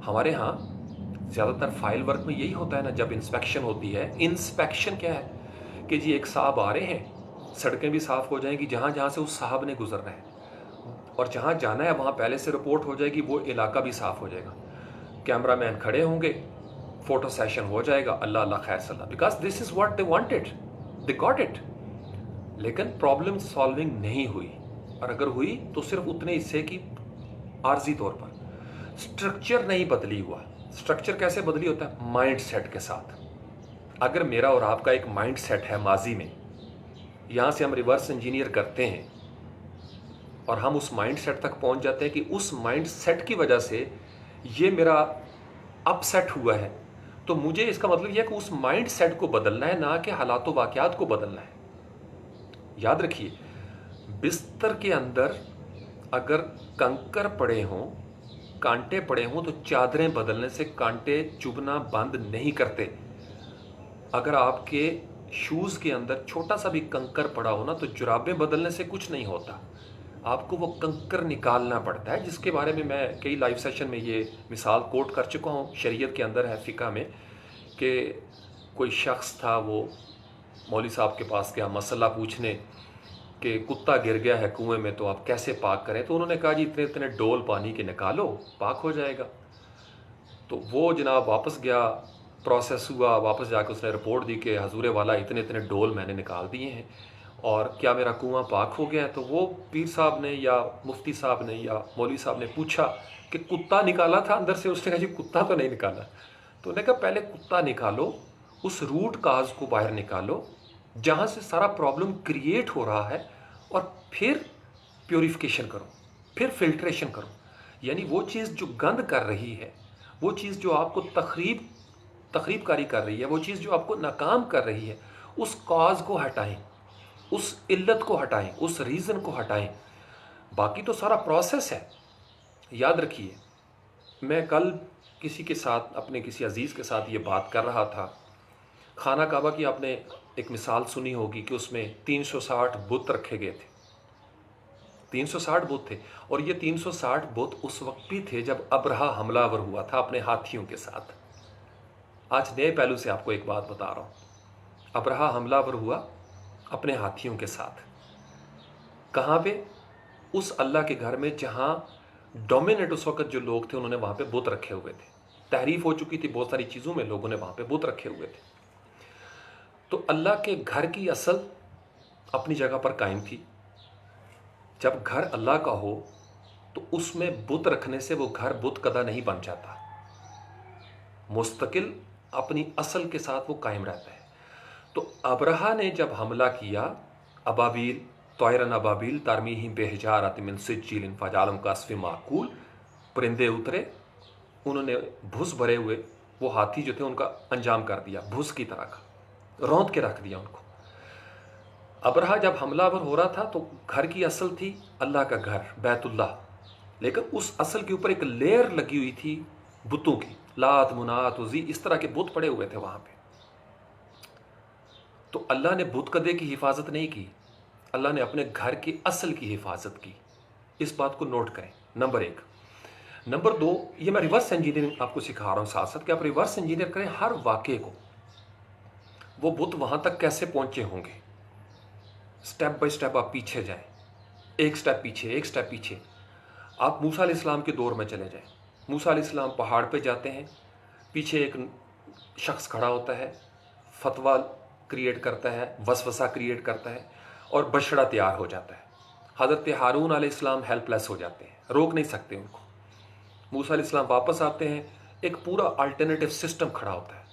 ہمارے ہاں زیادہ تر فائل ورک میں یہی ہوتا ہے نا، جب انسپیکشن ہوتی ہے، انسپیکشن کیا ہے کہ جی ایک صاحب آ رہے ہیں، سڑکیں بھی صاف ہو جائیں گی جہاں جہاں سے اس صاحب نے گزرنا ہے، اور جہاں جانا ہے وہاں پہلے سے رپورٹ ہو جائے گی، وہ علاقہ بھی صاف ہو جائے گا، کیمرہ مین کھڑے ہوں گے، فوٹو سیشن ہو جائے گا، اللہ اللہ خیر صلی اللہ، because this is what they wanted, they got it. لیکن پرابلم سالونگ نہیں ہوئی، اور اگر ہوئی تو صرف اتنے حصے کی عارضی طور پر، سٹرکچر نہیں بدلی ہوا۔ سٹرکچر کیسے بدلی ہوتا ہے؟ مائنڈ سیٹ کے ساتھ۔ اگر میرا اور آپ کا ایک مائنڈ سیٹ ہے ماضی میں، یہاں سے ہم ریورس انجینئر کرتے ہیں اور ہم اس مائنڈ سیٹ تک پہنچ جاتے ہیں کہ اس مائنڈ سیٹ کی وجہ سے یہ میرا اپ سیٹ ہوا ہے، تو مجھے اس کا مطلب یہ ہے کہ اس مائنڈ سیٹ کو بدلنا ہے، نہ کہ حالات و واقعات کو بدلنا ہے۔ یاد رکھیے، بستر کے اندر اگر کنکر پڑے ہوں، کانٹے پڑے ہوں، تو چادریں بدلنے سے کانٹے چبھنا بند نہیں کرتے۔ اگر آپ کے شوز کے اندر چھوٹا سا بھی کنکر پڑا ہو نا، تو جرابیں بدلنے سے کچھ نہیں ہوتا، آپ کو وہ کنکر نکالنا پڑتا ہے، جس کے بارے میں میں کئی لائیو سیشن میں یہ مثال کوٹ کر چکا ہوں۔ شریعت کے اندر ہے، فقہ میں، کہ کوئی شخص تھا، وہ مولوی صاحب کے پاس گیا مسئلہ پوچھنے کہ کتا گر گیا ہے کنویں میں، تو آپ کیسے پاک کریں؟ تو انہوں نے کہا جی اتنے اتنے ڈول پانی کے نکالو، پاک ہو جائے گا۔ تو وہ جناب واپس گیا، پروسیس ہوا، واپس جا کے اس نے رپورٹ دی کہ حضور والا اتنے اتنے ڈول میں نے نکال دیے ہیں، اور کیا میرا کنواں پاک ہو گیا ہے؟ تو وہ پیر صاحب نے یا مفتی صاحب نے یا مولوی صاحب نے پوچھا کہ کتا نکالا تھا اندر سے؟ اس نے کہا جی کتا تو نہیں نکالا۔ تو انہوں نے کہا پہلے کتا نکالو، اس روٹ کاز کو باہر نکالو جہاں سے سارا پرابلم کریٹ ہو رہا ہے، اور پھر پیوریفیکیشن کرو، پھر فلٹریشن کرو۔ یعنی وہ چیز جو گند کر رہی ہے، وہ چیز جو آپ کو تخریب کاری کر رہی ہے، وہ چیز جو آپ کو ناکام کر رہی ہے، اس کاز کو ہٹائیں، اس علت کو ہٹائیں، اس ریزن کو ہٹائیں۔ باقی تو سارا پروسیس ہے۔ یاد رکھیے، میں کل کسی کے ساتھ، اپنے کسی عزیز کے ساتھ یہ بات کر رہا تھا، خانہ کعبہ کی آپ نے ایک مثال سنی ہوگی کہ اس میں 360 بت رکھے گئے تھے، 360 بت تھے، اور یہ 360 بت اس وقت بھی تھے جب ابرہہ حملہ آور ہوا تھا اپنے ہاتھیوں کے ساتھ۔ آج نئے پہلو سے آپ کو ایک بات بتا رہا ہوں، ابرہہ حملہ آور ہوا اپنے ہاتھیوں کے ساتھ، کہاں پہ؟ اس اللہ کے گھر میں جہاں ڈومینیٹ اس وقت جو لوگ تھے انہوں نے وہاں پہ بت رکھے ہوئے تھے، تحریف ہو چکی تھی بہت ساری چیزوں میں، لوگوں نے وہاں پہ بت رکھے ہوئے تھے۔ تو اللہ کے گھر کی اصل اپنی جگہ پر قائم تھی۔ جب گھر اللہ کا ہو تو اس میں بت رکھنے سے وہ گھر بت کدہ نہیں بن جاتا، مستقل اپنی اصل کے ساتھ وہ قائم رہتا ہے۔ تو ابرہہ نے جب حملہ کیا، ابابیل طائرن ابابیل ترمیہم بحجارۃ من سجیل فجعلہم کعصف مأکول، پرندے اترے انہوں نے بھس بھرے ہوئے وہ ہاتھی جو تھے ان کا انجام کر دیا، بھس کی طرح کا روند کے رکھ دیا ان کو۔ ابرہا جب حملہ آور ہو رہا تھا تو گھر کی اصل تھی اللہ کا گھر بیت اللہ، لیکن اس اصل کے اوپر ایک لیئر لگی ہوئی تھی بتوں کی، لات منات عزی اس طرح کے بت پڑے ہوئے تھے وہاں پہ۔ تو اللہ نے بت کدے کی حفاظت نہیں کی، اللہ نے اپنے گھر کی اصل کی حفاظت کی۔ اس بات کو نوٹ کریں، نمبر 1۔ نمبر 2، یہ میں ریورس انجینئرنگ آپ کو سکھا رہا ہوں ساتھ ساتھ کہ آپ ریورس انجینئر کریں ہر واقعے کو، وہ بت وہاں تک کیسے پہنچے ہوں گے، سٹیپ بائی سٹیپ آپ پیچھے جائیں، ایک سٹیپ پیچھے ایک سٹیپ پیچھے۔ آپ موسیٰ علیہ السلام کے دور میں چلے جائیں، موسیٰ علیہ السلام پہاڑ پہ جاتے ہیں، پیچھے ایک شخص کھڑا ہوتا ہے، فتویٰ کریٹ کرتا ہے، وسوسہ کریٹ کرتا ہے اور بچڑا تیار ہو جاتا ہے۔ حضرت ہارون علیہ السلام ہیلپ لیس ہو جاتے ہیں، روک نہیں سکتے ان کو۔ موسیٰ علیہ السلام واپس آتے ہیں، ایک پورا الٹرنیٹیو سسٹم کھڑا ہوتا ہے۔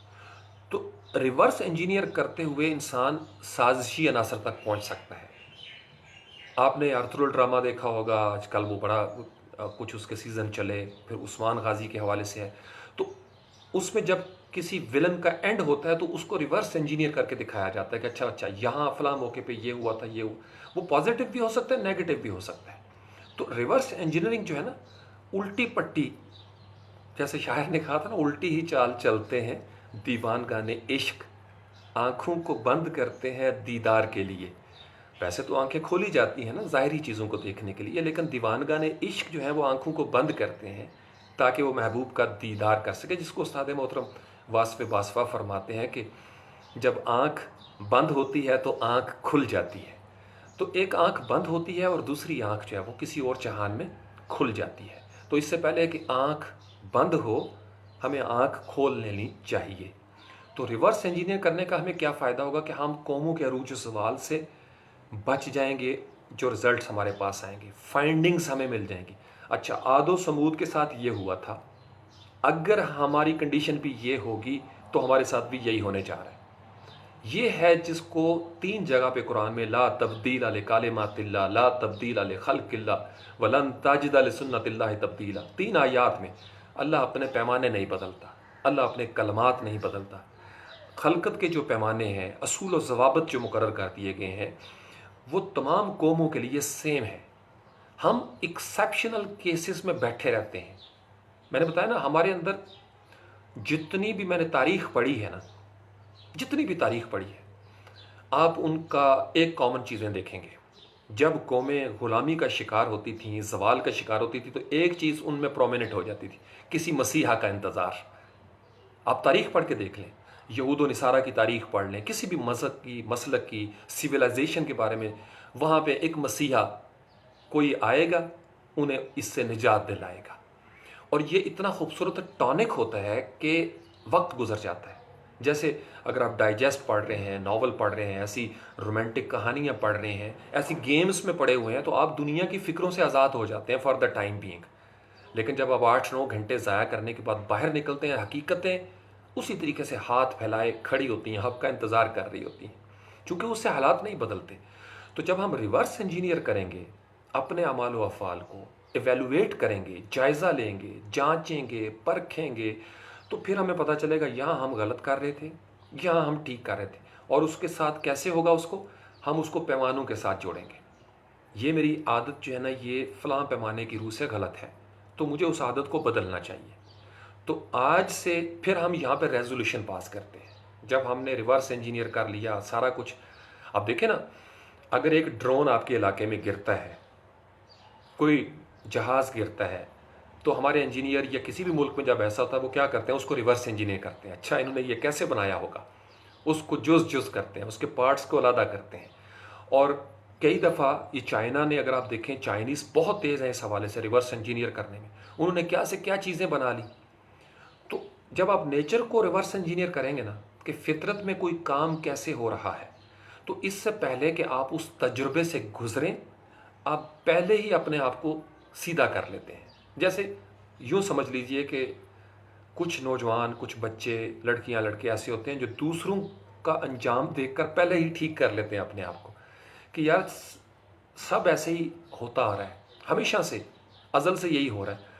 تو ریورس انجینئر کرتے ہوئے انسان سازشی عناصر تک پہنچ سکتا ہے۔ آپ نے ارطغرل ڈرامہ دیکھا ہوگا، آج کل وہ بڑا کچھ اس کے سیزن چلے، پھر عثمان غازی کے حوالے سے ہے۔ تو اس میں جب کسی ولن کا اینڈ ہوتا ہے تو اس کو ریورس انجینئر کر کے دکھایا جاتا ہے کہ اچھا یہاں فلاں موقع پہ یہ ہوا تھا، یہ ہوا۔ وہ پازیٹیو بھی ہو سکتا ہے، نیگیٹو بھی ہو سکتا ہے۔ تو ریورس انجینئرنگ جو ہے نا، الٹی پٹی، جیسے شاعر نے کہا تھا نا، الٹی ہی چال چلتے ہیں دیوان گانے عشق، آنکھوں کو بند کرتے ہیں دیدار کے لیے۔ ویسے تو آنکھیں کھولی جاتی ہیں نا ظاہری چیزوں کو دیکھنے کے لیے، لیکن دیوان گانے عشق جو ہیں وہ آنکھوں کو بند کرتے ہیں تاکہ وہ محبوب کا دیدار کر سکے، جس کو استاد محترم واصف باسفہ فرماتے ہیں کہ جب آنکھ بند ہوتی ہے تو آنکھ کھل جاتی ہے۔ تو ایک آنکھ بند ہوتی ہے اور دوسری آنکھ جو ہے وہ کسی اور جہان میں کھل جاتی ہے۔ تو اس سے پہلے کہ آنکھ بند ہو ہمیں آنکھ کھول لینی چاہیے۔ تو ریورس انجینئر کرنے کا ہمیں کیا فائدہ ہوگا کہ ہم قوموں کے عروج و زوال سے بچ جائیں گے، جو رزلٹس ہمارے پاس آئیں گے، فائنڈنگز ہمیں مل جائیں گی۔ اچھا، عاد و سمود کے ساتھ یہ ہوا تھا، اگر ہماری کنڈیشن بھی یہ ہوگی تو ہمارے ساتھ بھی یہی ہونے جا رہا ہے۔ یہ ہے جس کو 3 جگہ پہ قرآن میں لا تبدیل لکلمات اللہ، لا تبدیل لخلق اللہ ولن تجد لسنت اللہ تبدیلا۔ 3 آیات میں اللہ اپنے پیمانے نہیں بدلتا، اللہ اپنے کلمات نہیں بدلتا۔ خلقت کے جو پیمانے ہیں، اصول و ضوابط جو مقرر کر دیے گئے ہیں، وہ تمام قوموں کے لیے سیم ہے۔ ہم ایکسیپشنل کیسز میں بیٹھے رہتے ہیں۔ میں نے بتایا نا، ہمارے اندر جتنی بھی میں نے تاریخ پڑھی ہے نا، جتنی بھی تاریخ پڑھی ہے، آپ ان کا ایک کامن چیزیں دیکھیں گے۔ جب قومیں غلامی کا شکار ہوتی تھیں، زوال کا شکار ہوتی تھی، تو ایک چیز ان میں پرومیننٹ ہو جاتی تھی، کسی مسیحا کا انتظار۔ آپ تاریخ پڑھ کے دیکھ لیں، یہود و نصارہ کی تاریخ پڑھ لیں، کسی بھی مذہب کی، مسلک کی، سویلائزیشن کے بارے میں، وہاں پہ ایک مسیحا کوئی آئے گا، انہیں اس سے نجات دلائے گا۔ اور یہ اتنا خوبصورت ٹانک ہوتا ہے کہ وقت گزر جاتا ہے۔ جیسے اگر آپ ڈائجسٹ پڑھ رہے ہیں، ناول پڑھ رہے ہیں، ایسی رومانٹک کہانیاں پڑھ رہے ہیں، ایسی گیمز میں پڑے ہوئے ہیں، تو آپ دنیا کی فکروں سے آزاد ہو جاتے ہیں فار دا ٹائم بینگ۔ لیکن جب آپ 8-9 گھنٹے ضائع کرنے کے بعد باہر نکلتے ہیں، حقیقتیں اسی طریقے سے ہاتھ پھیلائے کھڑی ہوتی ہیں، حق کا انتظار کر رہی ہوتی ہیں، چونکہ اس سے حالات نہیں بدلتے۔ تو جب ہم ریورس انجینئر کریں گے، اپنے اعمال و افعال کو ایویلویٹ کریں گے، جائزہ لیں گے، جانچیں گے، پرکھیں گے، تو پھر ہمیں پتہ چلے گا یہاں ہم غلط کر رہے تھے، یہاں ہم ٹھیک کر رہے تھے۔ اور اس کے ساتھ کیسے ہوگا، ہم اس کو پیمانوں کے ساتھ جوڑیں گے۔ یہ میری عادت جو ہے نا، یہ فلاں پیمانے کی روح سے غلط ہے، تو مجھے اس عادت کو بدلنا چاہیے۔ تو آج سے پھر ہم یہاں پہ ریزولوشن پاس کرتے ہیں۔ جب ہم نے ریورس انجینئر کر لیا سارا کچھ، اب دیکھیں نا، اگر ایک ڈرون آپ کے علاقے میں گرتا ہے، کوئی جہاز گرتا ہے، تو ہمارے انجینئر یا کسی بھی ملک میں جب ایسا ہوتا ہے، وہ کیا کرتے ہیں، اس کو ریورس انجینئر کرتے ہیں۔ اچھا انہوں نے یہ کیسے بنایا ہوگا، اس کو جز کرتے ہیں، اس کے پارٹس کو علیحدہ کرتے ہیں۔ اور کئی دفعہ یہ چائنا نے، اگر آپ دیکھیں، چائنیز بہت تیز ہیں اس حوالے سے ریورس انجینئر کرنے میں، انہوں نے کیا سے کیا چیزیں بنا لی۔ تو جب آپ نیچر کو ریورس انجینئر کریں گے نا، کہ فطرت میں کوئی کام کیسے ہو رہا ہے، تو اس سے پہلے کہ آپ اس تجربے سے گزریں، آپ پہلے ہی اپنے آپ کو سیدھا کر لیتے ہیں۔ جیسے یوں سمجھ لیجئے کہ کچھ نوجوان، کچھ بچے، لڑکیاں، لڑکے ایسے ہوتے ہیں جو دوسروں کا انجام دیکھ کر پہلے ہی ٹھیک کر لیتے ہیں اپنے آپ کو، کہ یار سب ایسے ہی ہوتا آ رہا ہے، ہمیشہ سے، ازل سے یہی ہو رہا ہے،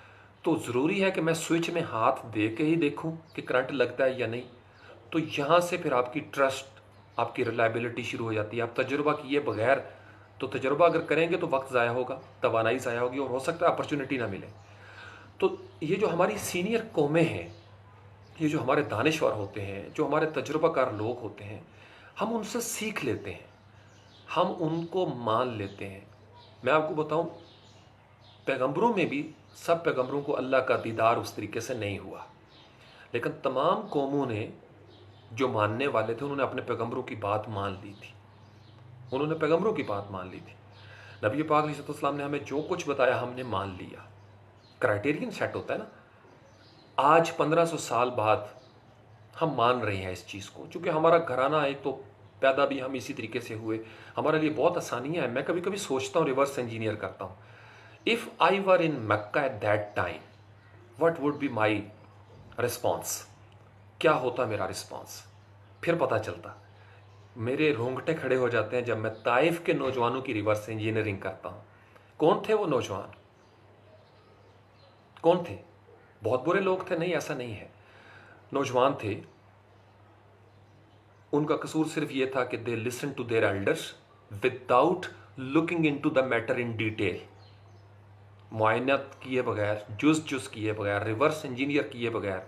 تو ضروری ہے کہ میں سوئچ میں ہاتھ دے کے ہی دیکھوں کہ کرنٹ لگتا ہے یا نہیں. تو یہاں سے پھر آپ کی ٹرسٹ، آپ کی ریلائبلٹی شروع ہو جاتی ہے. آپ تجربہ کیے بغیر، تو تجربہ اگر کریں گے تو وقت ضائع ہوگا، توانائی ضائع ہوگی، اور ہو سکتا ہے اپرچونٹی نہ ملے. تو یہ جو ہماری سینئر قومیں ہیں، یہ جو ہمارے دانشور ہوتے ہیں، جو ہمارے تجربہ کار لوگ ہوتے ہیں، ہم ان سے سیکھ لیتے ہیں، ہم ان کو مان لیتے ہیں. میں آپ کو بتاؤں، پیغمبروں میں بھی سب پیغمبروں کو اللہ کا دیدار اس طریقے سے نہیں ہوا، لیکن تمام قوموں نے جو ماننے والے تھے انہوں نے اپنے پیغمبروں کی بات مان لی تھی. انہوں نے پیغمبروں کی بات مان لی تھی. نبی پاک علیہ السلام نے ہمیں جو کچھ بتایا ہم نے مان لیا. کرائٹیرین سیٹ ہوتا ہے نا. آج 1500 سال بعد ہم مان رہے ہیں اس چیز کو، چونکہ ہمارا گھرانہ ایک تو پیدا بھی ہم اسی طریقے سے ہوئے، ہمارے لیے بہت آسانیاں ہیں. میں کبھی کبھی سوچتا ہوں، ریورس انجینئر کرتا ہوں. If I were in Mecca at that time, what would be my response? کیا ہوتا میرا رسپانس؟ پھر پتہ چلتا. میرے رونگٹے کھڑے ہو جاتے ہیں جب میں طائف کے نوجوانوں کی ریورس انجینئرنگ کرتا ہوں. کون تھے وہ نوجوان؟ کون تھے؟ بہت برے لوگ تھے؟ نہیں، ایسا نہیں ہے. نوجوان تھے، ان کا قصور صرف یہ تھا کہ they listen to their elders without looking into the matter in detail. معائنت کیے بغیر، جز کیے بغیر، ریورس انجینئر کیے بغیر،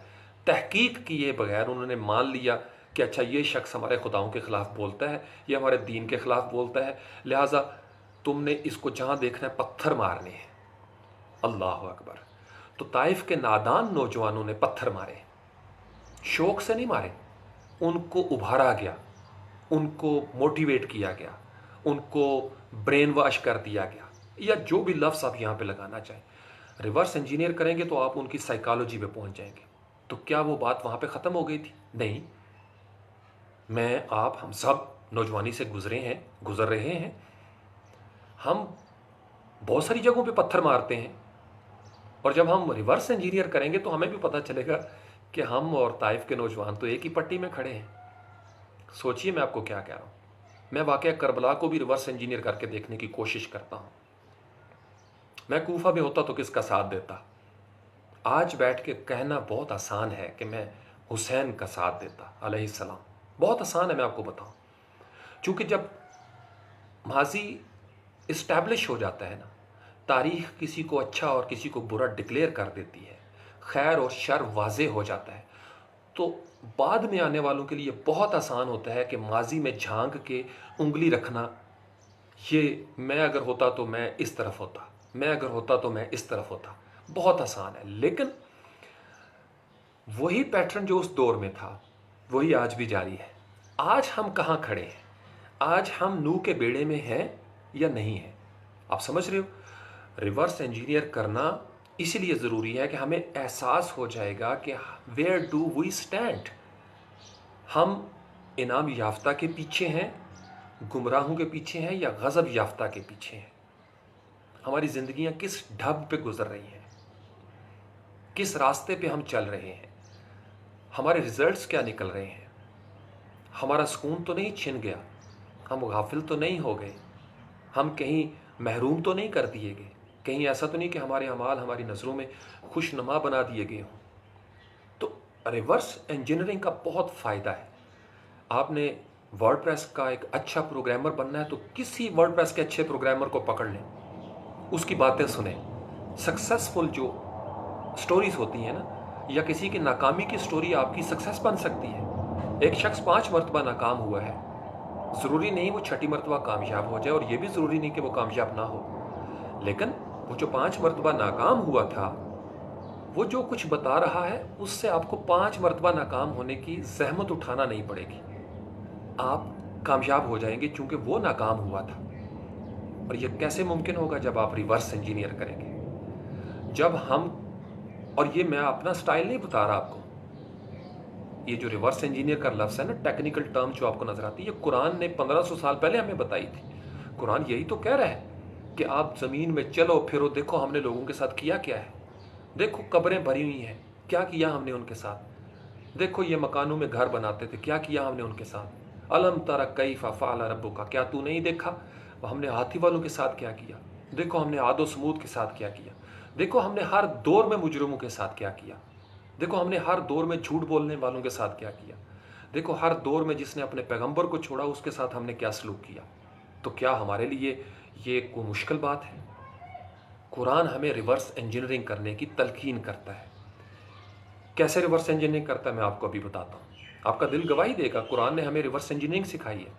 تحقیق کیے بغیر انہوں نے مان لیا کہ اچھا یہ شخص ہمارے خداؤں کے خلاف بولتا ہے، یہ ہمارے دین کے خلاف بولتا ہے، لہٰذا تم نے اس کو جہاں دیکھنا ہے پتھر مارنے ہیں. اللہ اکبر. تو طائف کے نادان نوجوانوں نے پتھر مارے، شوق سے نہیں مارے. ان کو ابھارا گیا، ان کو موٹیویٹ کیا گیا، ان کو برین واش کر دیا گیا، یا جو بھی لفظ آپ یہاں پہ لگانا چاہیں. ریورس انجینئر کریں گے تو آپ ان کی سائیکالوجی پہ پہنچ جائیں گے. تو کیا وہ بات وہاں پہ ختم ہو گئی تھی؟ نہیں. میں، آپ، ہم سب نوجوانی سے گزر رہے ہیں. ہم بہت ساری جگہوں پہ پتھر مارتے ہیں، اور جب ہم ریورس انجینئر کریں گے تو ہمیں بھی پتہ چلے گا کہ ہم اور طائف کے نوجوان تو ایک ہی پٹی میں کھڑے ہیں. سوچئے میں آپ کو کیا کہہ رہا ہوں. میں واقعہ کربلا کو بھی ریورس انجینئر کر کے دیکھنے کی کوشش کرتا ہوں. میں کوفہ میں ہوتا تو کس کا ساتھ دیتا؟ آج بیٹھ کے کہنا بہت آسان ہے کہ میں حسین کا ساتھ دیتا علیہ السلام. بہت آسان ہے، میں آپ کو بتاؤں. چونکہ جب ماضی اسٹیبلش ہو جاتا ہے نا، تاریخ کسی کو اچھا اور کسی کو برا ڈکلیئر کر دیتی ہے، خیر اور شر واضح ہو جاتا ہے، تو بعد میں آنے والوں کے لیے بہت آسان ہوتا ہے کہ ماضی میں جھانک کے انگلی رکھنا. یہ میں اگر ہوتا تو میں اس طرف ہوتا، میں اگر ہوتا تو میں اس طرف ہوتا. بہت آسان ہے. لیکن وہی پیٹرن جو اس دور میں تھا وہی آج بھی جاری ہے. آج ہم کہاں کھڑے ہیں؟ آج ہم نوح کے بیڑے میں ہیں یا نہیں ہیں؟ آپ سمجھ رہے ہو؟ ریورس انجینئر کرنا اسی لیے ضروری ہے کہ ہمیں احساس ہو جائے گا کہ ویئر ڈو وی اسٹینڈ. ہم انعام یافتہ کے پیچھے ہیں، گمراہوں کے پیچھے ہیں، یا غضب یافتہ کے پیچھے ہیں؟ ہماری زندگیاں کس ڈھب پہ گزر رہی ہیں؟ کس راستے پہ ہم چل رہے ہیں؟ ہمارے ریزلٹس کیا نکل رہے ہیں؟ ہمارا سکون تو نہیں چھن گیا؟ ہم غافل تو نہیں ہو گئے؟ ہم کہیں محروم تو نہیں کر دیے گئے؟ کہیں ایسا تو نہیں کہ ہمارے اعمال ہماری نظروں میں خوش نما بنا دیے گئے ہوں؟ تو ریورس انجینئرنگ کا بہت فائدہ ہے. آپ نے ورڈ پریس کا ایک اچھا پروگرامر بننا ہے تو کسی ورڈ پریس کے اچھے پروگرامر کو پکڑ لیں، اس کی باتیں سنیں. سکسیسفل جو سٹوریز ہوتی ہیں نا، یا کسی کی ناکامی کی سٹوری آپ کی سکسیس بن سکتی ہے. ایک شخص 5 مرتبہ ناکام ہوا ہے، ضروری نہیں وہ 6ٹی مرتبہ کامیاب ہو جائے، اور یہ بھی ضروری نہیں کہ وہ کامیاب نہ ہو. لیکن وہ جو 5 مرتبہ ناکام ہوا تھا، وہ جو کچھ بتا رہا ہے اس سے آپ کو 5 مرتبہ ناکام ہونے کی زحمت اٹھانا نہیں پڑے گی. آپ کامیاب ہو جائیں گے چونکہ وہ ناکام ہوا تھا. اور یہ کیسے ممکن ہوگا؟ جب آپ ریورس انجینئر کریں گے. جب ہم، اور یہ میں اپنا سٹائل نہیں بتا رہا آپ کو، یہ جو ریورس انجینئر کا لفظ ہے نا، ٹیکنیکل ٹرم جو آپ کو نظر آتی ہے، یہ قرآن نے 1500 سال پہلے ہمیں بتائی تھی. قرآن یہی تو کہہ رہا ہے کہ آپ زمین میں چلو پھرو، دیکھو ہم نے لوگوں کے ساتھ کیا کیا ہے. دیکھو قبریں بھری ہوئی ہیں، کیا کیا ہم نے ان کے ساتھ. دیکھو یہ مکانوں میں گھر بناتے تھے، کیا کیا ہم نے ان کے ساتھ. الم تر کیف فعل ربک، کیا تو نہیں دیکھا ہم نے ہاتھی والوں کے ساتھ کیا کیا. دیکھو ہم نے عاد و سمود کے ساتھ کیا کیا. دیکھو ہم نے ہر دور میں مجرموں کے ساتھ کیا کیا، دیکھو ہم نے ہر دور میں جھوٹ بولنے والوں کے ساتھ کیا کیا، دیکھو ہر دور میں جس نے اپنے پیغمبر کو چھوڑا اس کے ساتھ ہم نے کیا سلوک کیا۔ تو کیا ہمارے لیے یہ کوئی مشکل بات ہے؟ قرآن ہمیں ریورس انجینئرنگ کرنے کی تلقین کرتا ہے۔ کیسے ریورس انجینئرنگ کرتا ہے میں آپ کو ابھی بتاتا ہوں، آپ کا دل گواہی دے گا۔ قرآن نے ہمیں ریورس انجینئرنگ سکھائی ہے،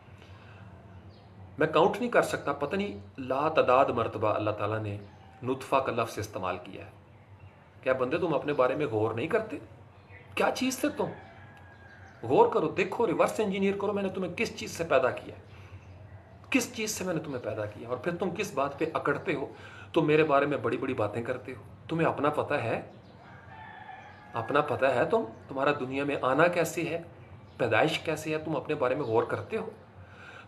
میں کاؤنٹ نہیں کر سکتا، پتہ نہیں لا تعداد مرتبہ اللہ تعالیٰ نے نطفہ کا لفظ استعمال کیا ہے۔ کیا بندے تم اپنے بارے میں غور نہیں کرتے؟ کیا چیز سے تم غور کرو، دیکھو، ریورس انجینئر کرو، میں نے تمہیں کس چیز سے پیدا کیا ہے، کس چیز سے میں نے تمہیں پیدا کیا، اور پھر تم کس بات پہ اکڑتے ہو، تم میرے بارے میں بڑی بڑی باتیں کرتے ہو۔ تمہیں اپنا پتہ ہے، اپنا پتہ ہے، تمہارا دنیا میں آنا کیسے ہے، پیدائش کیسے ہے، تم اپنے بارے میں غور کرتے ہو؟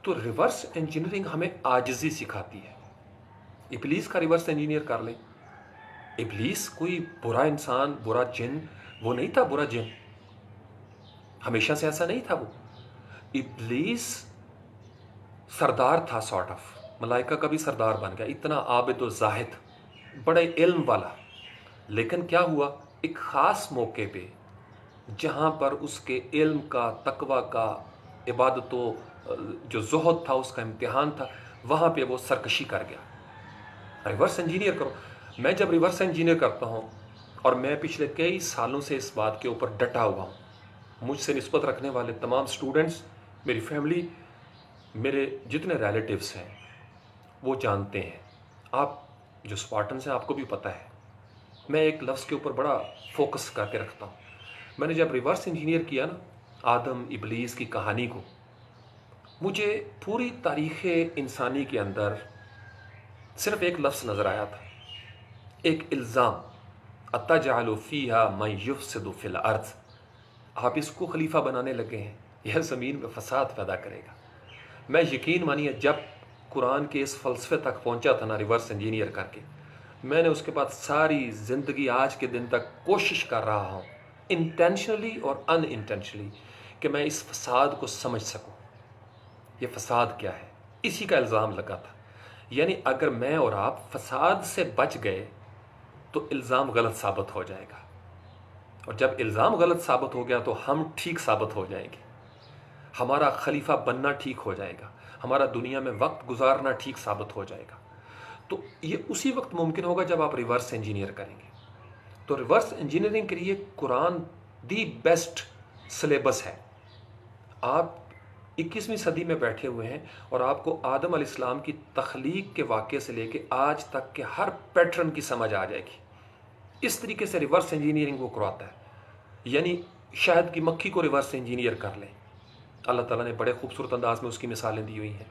تو ریورس انجینئرنگ ہمیں عاجزی سکھاتی ہے۔ ابلیس کا ریورس انجینئر کر لیں۔ ابلیس کوئی برا انسان، برا جن وہ نہیں تھا، برا جن ہمیشہ سے ایسا نہیں تھا۔ وہ ابلیس سردار تھا، سارٹ آف ملائکہ کا بھی سردار بن گیا، اتنا عابد و زاہد، بڑے علم والا۔ لیکن کیا ہوا، ایک خاص موقع پہ جہاں پر اس کے علم کا، تقوی کا، عبادت و جو زہد تھا اس کا امتحان تھا، وہاں پہ وہ سرکشی کر گیا۔ ریورس انجینئر کرو۔ میں جب ریورس انجینئر کرتا ہوں، اور میں پچھلے کئی سالوں سے اس بات کے اوپر ڈٹا ہوا ہوں، مجھ سے نسبت رکھنے والے تمام سٹوڈنٹس، میری فیملی، میرے جتنے ریلیٹیوز ہیں وہ جانتے ہیں، آپ جو اسپارٹنس ہیں آپ کو بھی پتہ ہے، میں ایک لفظ کے اوپر بڑا فوکس کر کے رکھتا ہوں۔ میں نے جب ریورس انجینئر کیا نا آدم ابلیس کی کہانی کو، مجھے پوری تاریخ انسانی کے اندر صرف ایک لفظ نظر آیا تھا، ایک الزام، اتجعل فیہا من یفسد فی الارض، آپ اس کو خلیفہ بنانے لگے ہیں، یہ زمین میں فساد پیدا کرے گا۔ میں یقین مانیے جب قرآن کے اس فلسفے تک پہنچا تھا نا ریورس انجینئر کر کے، میں نے اس کے بعد ساری زندگی آج کے دن تک کوشش کر رہا ہوں، انٹینشنلی اور ان انٹینشنلی، کہ میں اس فساد کو سمجھ سکوں، یہ فساد کیا ہے۔ اسی کا الزام لگا تھا، یعنی اگر میں اور آپ فساد سے بچ گئے تو الزام غلط ثابت ہو جائے گا، اور جب الزام غلط ثابت ہو گیا تو ہم ٹھیک ثابت ہو جائیں گے، ہمارا خلیفہ بننا ٹھیک ہو جائے گا، ہمارا دنیا میں وقت گزارنا ٹھیک ثابت ہو جائے گا۔ تو یہ اسی وقت ممکن ہوگا جب آپ ریورس انجینئر کریں گے۔ تو ریورس انجینئرنگ کے لیے قرآن دی بیسٹ سلیبس ہے۔ آپ 21ویں صدی میں بیٹھے ہوئے ہیں اور آپ کو آدم علیہ السلام کی تخلیق کے واقعے سے لے کے آج تک کے ہر پیٹرن کی سمجھ آ جائے گی۔ اس طریقے سے ریورس انجینئرنگ وہ کرواتا ہے، یعنی شہد کی مکھی کو ریورس انجینئر کر لیں۔ اللہ تعالیٰ نے بڑے خوبصورت انداز میں اس کی مثالیں دی ہوئی ہیں۔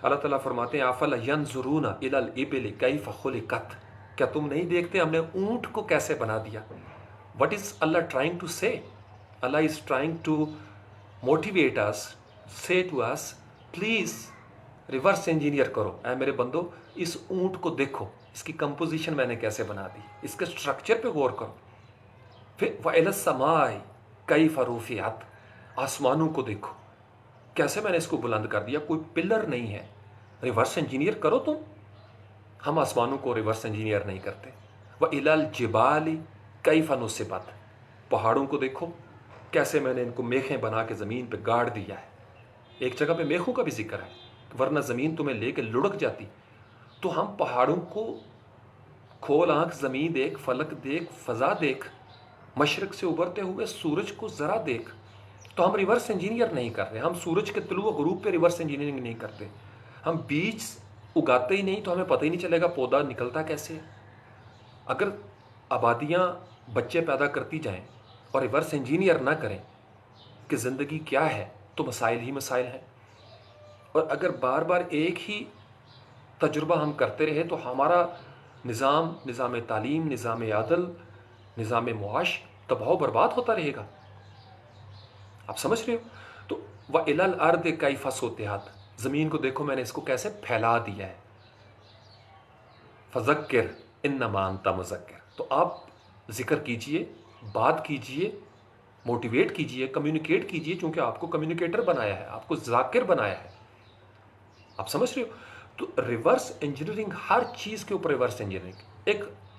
اللہ تعالیٰ فرماتے ہیں افلا ینظرون الی الابل کیف خلقت، کیا تم نہیں دیکھتے ہم نے اونٹ کو کیسے بنا دیا؟ What is Allah trying to say? Allah is trying to motivate us, say to us, please reverse engineer کرو، اے میرے بندو، اس اونٹ کو دیکھو، اس کی کمپوزیشن میں نے کیسے بنا دی، اس کے سٹرکچر پہ غور کرو۔ پھر وَإِلَى السَّمَاءِ كَيْفَ رُفِعَتْ، آسمانوں کو دیکھو کیسے میں نے اس کو بلند کر دیا، کوئی پلر نہیں ہے۔ ریورس انجینئر کرو تم، ہم آسمانوں کو ریورس انجینئر نہیں کرتے۔ وَإِلَى الْجِبَالِ كَيْفَ نُصِبَتْ، پہاڑوں کو دیکھو کیسے میں نے ان کو میخیں بنا کے زمین پہ گاڑ دیا ہے۔ ایک جگہ پہ میخوں کا بھی ذکر ہے، ورنہ زمین تمہیں لے کے لڑک جاتی۔ تو ہم پہاڑوں کو کھول آنکھ، زمین دیکھ، فلک دیکھ، فضا دیکھ، مشرق سے ابھرتے ہوئے سورج کو ذرا دیکھ۔ تو ہم ریورس انجینئر نہیں کر رہے، ہم سورج کے طلوع و غروب پہ ریورس انجینئرنگ نہیں کرتے، ہم بیج اگاتے ہی نہیں تو ہمیں پتہ ہی نہیں چلے گا پودا نکلتا کیسے ہے۔ اگر آبادیاں بچے پیدا کرتی جائیں اور ریورس انجینئر نہ کریں کہ زندگی کیا ہے، تو مسائل ہی مسائل ہیں۔ اور اگر بار بار ایک ہی تجربہ ہم کرتے رہے تو ہمارا نظام تعلیم، نظام عدل، نظام معاش تباہ و برباد ہوتا رہے گا۔ آپ سمجھ رہے ہو؟ تو وَإِلَى الْأَرْضِ كَيْفَ سُطِحَتْ، زمین کو دیکھو میں نے اس کو کیسے پھیلا دیا ہے۔ فَذَكِّرْ إِنَّمَا أَنْتَ مُذَكِّرْ، تو آپ ذکر کیجئے، بات کیجئے، موٹیویٹ کیجئے، کمیونیکیٹ کیجئے، چونکہ آپ کو کمیونیکیٹر بنایا ہے، آپ کو ذاکر بنایا ہے۔ آپ سمجھ رہے ہو؟ تو ریورس انجینئرنگ، ہر چیز کے اوپر ریورس انجینئرنگ۔ ایک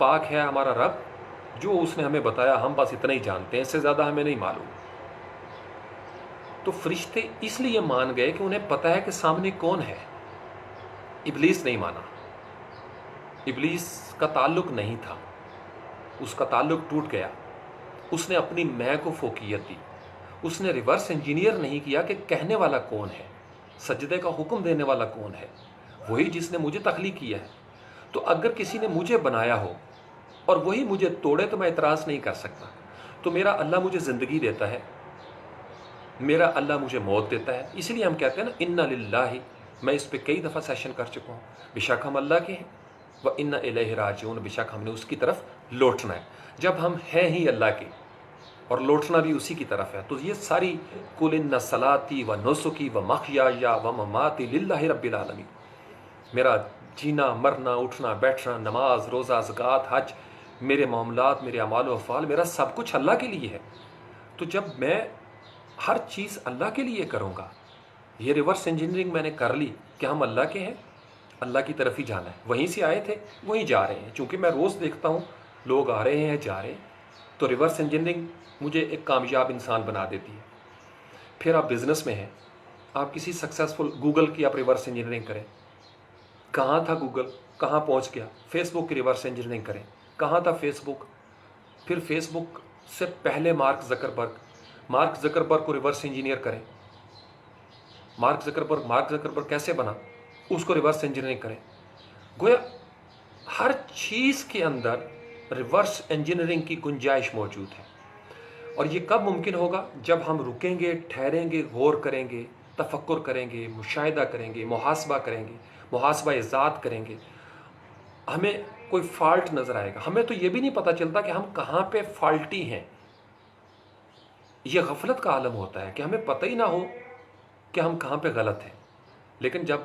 پاک ہے ہمارا رب، جو اس نے ہمیں بتایا ہم بس اتنا ہی جانتے ہیں، اس سے زیادہ ہمیں نہیں معلوم۔ تو فرشتے اس لیے مان گئے کہ انہیں پتہ ہے کہ سامنے کون ہے۔ ابلیس نہیں مانا، ابلیس کا تعلق نہیں تھا، اس کا تعلق ٹوٹ گیا، اس نے اپنی میں کو فوقیت دی، اس نے ریورس انجینئر نہیں کیا کہ کہنے والا کون ہے، سجدے کا حکم دینے والا کون ہے، وہی جس نے مجھے تخلیق کیا ہے۔ تو اگر کسی نے مجھے بنایا ہو اور وہی مجھے توڑے تو میں اعتراض نہیں کر سکتا۔ تو میرا اللہ مجھے زندگی دیتا ہے، میرا اللہ مجھے موت دیتا ہے، اس لیے ہم کہتے ہیں نا انا للہ، میں اس پہ کئی دفعہ سیشن کر چکا ہوں، بے شک ہم اللہ کے ہیں، وَإِنَّ إِلَيْهِ رَاجِعُونَ، بے شک ہم نے اس کی طرف لوٹنا ہے۔ جب ہم ہیں ہی اللہ کے اور لوٹنا بھی اسی کی طرف ہے، تو یہ ساری قُلْ إِنَّ صَلَاتِي وَنُسُكِي وَمَحْيَايَ وَمَمَاتِي لِلَّهِ رَبِّ الْعَالَمِينَ، میرا جینا، مرنا، اٹھنا، بیٹھنا، نماز، روزہ، زکوٰۃ، حج، میرے معاملات، میرے اعمال و افعال، میرا سب کچھ اللہ کے لیے ہے۔ تو جب میں ہر چیز اللہ کے لیے کروں گا، یہ ریورس انجینئرنگ میں نے کر لی کہ ہم اللہ کے ہیں، اللہ کی طرف ہی جانا ہے، وہیں سے آئے تھے وہیں جا رہے ہیں۔ چونکہ میں روز دیکھتا ہوں لوگ آ رہے ہیں جا رہے ہیں، تو ریورس انجینئرنگ مجھے ایک کامیاب انسان بنا دیتی ہے۔ پھر آپ بزنس میں ہیں، آپ کسی سکسیزفل، گوگل کی آپ ریورس انجینئرنگ کریں، کہاں تھا گوگل، کہاں پہنچ گیا؟ فیس بک کی ریورس انجینئرنگ کریں، کہاں تھا فیس بک؟ پھر فیس بک سے پہلے مارک زکربرگ کو ریورس انجینئر کریں۔ مارک زکربرگ کیسے بنا، اس کو ریورس انجینئرنگ کریں۔ گویا ہر چیز کے اندر ریورس انجینئرنگ کی گنجائش موجود ہے۔ اور یہ کب ممکن ہوگا؟ جب ہم رکیں گے، ٹھہریں گے، غور کریں گے، تفکر کریں گے، مشاہدہ کریں گے، محاسبہ کریں گے، محاسبہ ذات کریں گے، ہمیں کوئی فالٹ نظر آئے گا۔ ہمیں تو یہ بھی نہیں پتہ چلتا کہ ہم کہاں پہ فالٹی ہیں۔ یہ غفلت کا عالم ہوتا ہے کہ ہمیں پتہ ہی نہ ہو کہ ہم کہاں پہ غلط ہیں۔ لیکن جب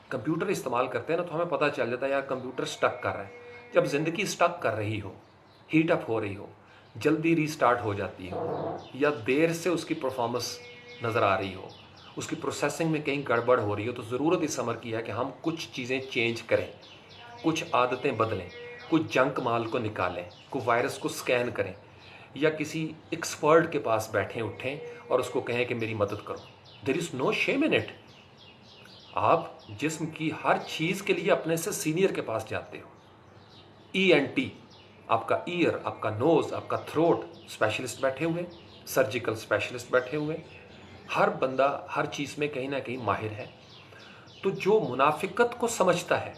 کمپیوٹر استعمال کرتے ہیں نا تو ہمیں پتہ چل جاتا ہے یار کمپیوٹر سٹک کر رہا ہے۔ جب زندگی سٹک کر رہی ہو، ہیٹ اپ ہو رہی ہو، جلدی ریسٹارٹ ہو جاتی ہو، یا دیر سے اس کی پرفارمنس نظر آ رہی ہو، اس کی پروسیسنگ میں کہیں گڑبڑ ہو رہی ہو، تو ضرورت اس امر کی ہے کہ ہم کچھ چیزیں چینج کریں، کچھ عادتیں بدلیں، کچھ جنک مال کو نکالیں، کوئی وائرس کو سکین کریں، یا کسی ایکسپرٹ کے پاس بیٹھیں اٹھیں اور اس کو کہیں کہ میری مدد کرو۔ دیر از نو شیم ان اٹ۔ آپ جسم کی ہر چیز کے لیے اپنے سے سینئر کے پاس جاتے ہو۔ ENT، آپ کا ایئر، آپ کا نوز، آپ کا تھروٹ اسپیشلسٹ بیٹھے ہوئے، سرجیکل اسپیشلسٹ بیٹھے ہوئے، ہر بندہ ہر چیز میں کہیں نہ کہیں ماہر ہے۔ تو جو منافقت کو سمجھتا ہے،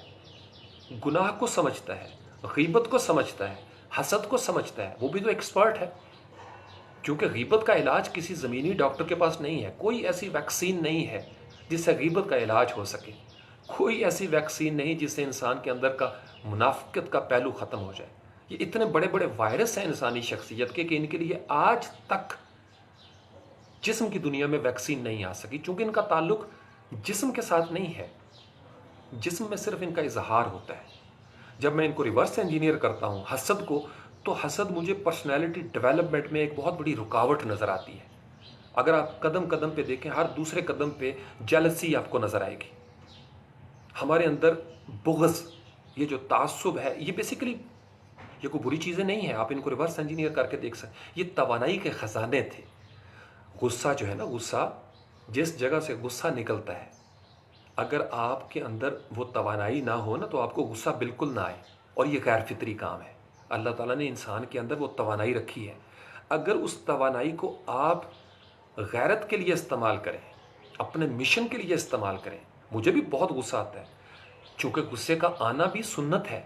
گناہ کو سمجھتا ہے، غیبت کو سمجھتا ہے، حسد کو سمجھتا ہے، وہ بھی تو ایکسپرٹ ہے۔ کیونکہ غیبت کا علاج کسی زمینی ڈاکٹر کے پاس نہیں ہے، کوئی ایسی ویکسین نہیں ہے جس سے غیبت کا علاج ہو سکے، کوئی ایسی ویکسین نہیں جس سے انسان کے اندر کا منافقت کا پہلو ختم ہو جائے۔ یہ اتنے بڑے بڑے وائرس ہیں انسانی شخصیت کے کہ ان کے لیے آج تک جسم کی دنیا میں ویکسین نہیں آ سکی، چونکہ ان کا تعلق جسم کے ساتھ نہیں ہے، جسم میں صرف ان کا اظہار ہوتا ہے۔ جب میں ان کو ریورس انجینئر کرتا ہوں حسد کو، تو حسد مجھے پرسنالٹی ڈیولپمنٹ میں ایک بہت بڑی رکاوٹ نظر آتی ہے۔ اگر آپ قدم قدم پہ دیکھیں، ہر دوسرے قدم پہ جیلسی آپ کو نظر آئے گی۔ ہمارے اندر بغض، یہ جو تعصب ہے، یہ بیسیکلی یہ کوئی بری چیزیں نہیں ہیں، آپ ان کو ریورس انجینئر کر کے دیکھ سکتے۔ یہ توانائی کے خزانے تھے۔ غصہ جو ہے نا، غصہ جس جگہ سے غصہ نکلتا ہے، اگر آپ کے اندر وہ توانائی نہ ہو نا تو آپ کو غصہ بالکل نہ آئے، اور یہ غیر فطری کام ہے۔ اللہ تعالیٰ نے انسان کے اندر وہ توانائی رکھی ہے، اگر اس توانائی کو آپ غیرت کے لیے استعمال کریں، اپنے مشن کے لیے استعمال کریں۔ مجھے بھی بہت غصہ آتا ہے، چونکہ غصے کا آنا بھی سنت ہے۔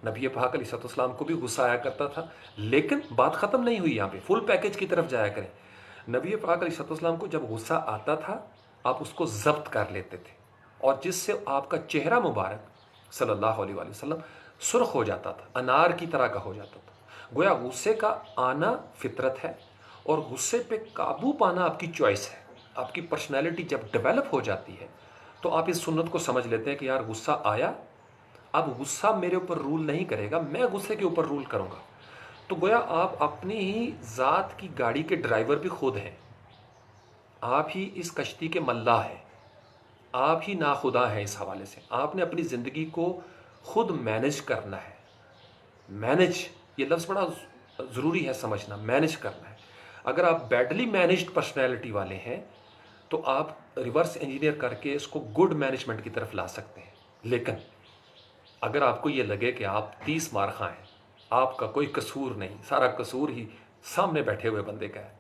نبی پاک علیہ السلام کو بھی غصہ آیا کرتا تھا، لیکن بات ختم نہیں ہوئی، یہاں پہ فل پیکج کی طرف جایا کریں۔ نبی پاک علیہ السلام کو جب غصہ آتا تھا، آپ اس کو ضبط کر لیتے تھے، اور جس سے آپ کا چہرہ مبارک صلی اللہ علیہ وآلہ وسلم سرخ ہو جاتا تھا، انار کی طرح کا ہو جاتا تھا۔ گویا غصے کا آنا فطرت ہے، اور غصے پہ قابو پانا آپ کی چوائس ہے۔ آپ کی پرسنالٹی جب ڈیولپ ہو جاتی ہے تو آپ اس سنت کو سمجھ لیتے ہیں کہ یار غصہ آیا، اب غصہ میرے اوپر رول نہیں کرے گا، میں غصے کے اوپر رول کروں گا۔ تو گویا آپ اپنی ہی ذات کی گاڑی کے ڈرائیور بھی خود ہیں، آپ ہی اس کشتی کے ملاح ہیں، آپ ہی ناخدا ہیں۔ اس حوالے سے آپ نے اپنی زندگی کو خود مینج کرنا ہے۔ مینج، یہ لفظ بڑا ضروری ہے سمجھنا، مینج کرنا ہے۔ اگر آپ بیڈلی مینجڈ پرسنالٹی والے ہیں تو آپ ریورس انجینئر کر کے اس کو گڈ مینجمنٹ کی طرف لا سکتے ہیں۔ لیکن اگر آپ کو یہ لگے کہ آپ 30 مار خواہ ہیں، آپ کا کوئی قصور نہیں، سارا قصور ہی سامنے بیٹھے ہوئے بندے کا ہے،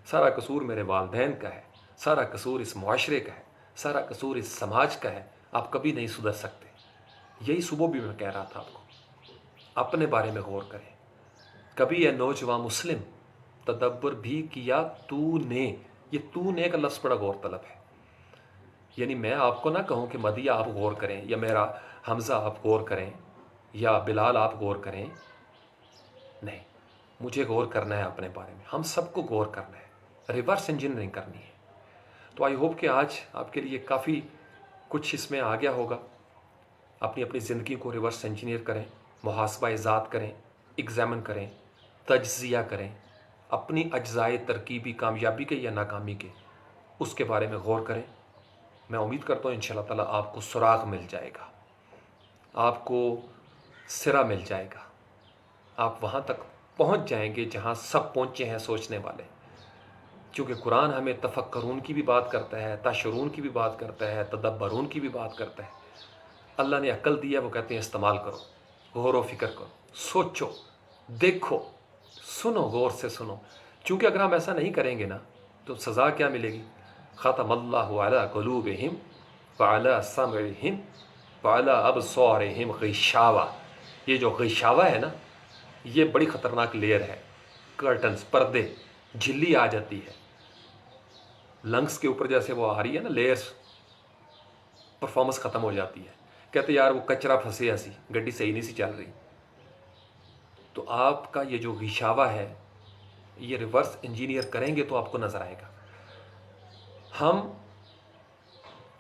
سارا قصور میرے والدین کا ہے، سارا قصور اس معاشرے کا ہے، سارا قصور اس سماج کا ہے، آپ کبھی نہیں سدھر سکتے۔ یہی صبح بھی میں کہہ رہا تھا آپ کو، اپنے بارے میں غور کریں۔ کبھی اے نوجوان مسلم تدبر بھی کیا تو نے، یہ تو نے کا لفظ بڑا غور طلب ہے۔ یعنی میں آپ کو نہ کہوں کہ مدیہ آپ غور کریں، یا میرا حمزہ آپ غور کریں، یا بلال آپ غور کریں، نہیں، مجھے غور کرنا ہے اپنے بارے میں، ہم سب کو غور کرنا ہے، ریورس انجینئرنگ کرنی ہے۔ تو آئی ہوپ کہ آج آپ کے لیے کافی کچھ اس میں آ گیا ہوگا۔ اپنی زندگی کو ریورس انجینئر کریں، محاسبہ ذات کریں، ایگزامن کریں، تجزیہ کریں، اپنی اجزائے ترکیبی کامیابی کے یا ناکامی کے، اس کے بارے میں غور کریں۔ میں امید کرتا ہوں انشاءاللہ تعالیٰ آپ کو سراغ مل جائے گا، آپ کو سرا مل جائے گا، آپ وہاں تک پہنچ جائیں گے جہاں سب پہنچے ہیں سوچنے والے۔ چونکہ قرآن ہمیں تفکرون کی بھی بات کرتا ہے، تشرون کی بھی بات کرتا ہے، تدبرون کی بھی بات کرتا ہے۔ اللہ نے عقل دی ہے، وہ کہتے ہیں استعمال کرو، غور و فکر کرو، سوچو، دیکھو، سنو، غور سے سنو۔ چونکہ اگر ہم ایسا نہیں کریں گے نا تو سزا کیا ملے گی؟ ختم اللہ علی قلوبہم وعلی سمعہم وعلی ابصارہم غشاوہ۔ یہ جو غشاوہ ہے نا، یہ بڑی خطرناک لیئر ہے، کرٹنز، پردے، جھلی آ جاتی ہے لنگس کے اوپر، جیسے وہ آ رہی ہے نا لیئرز، پرفارمنس ختم ہو جاتی ہے، کہتے یار وہ کچرا پھنسے ایسی گڈی صحیح نہیں سی چل رہی۔ تو آپ کا یہ جو غشاوہ ہے، یہ ریورس انجینئر کریں گے تو آپ کو نظر آئے گا۔ ہم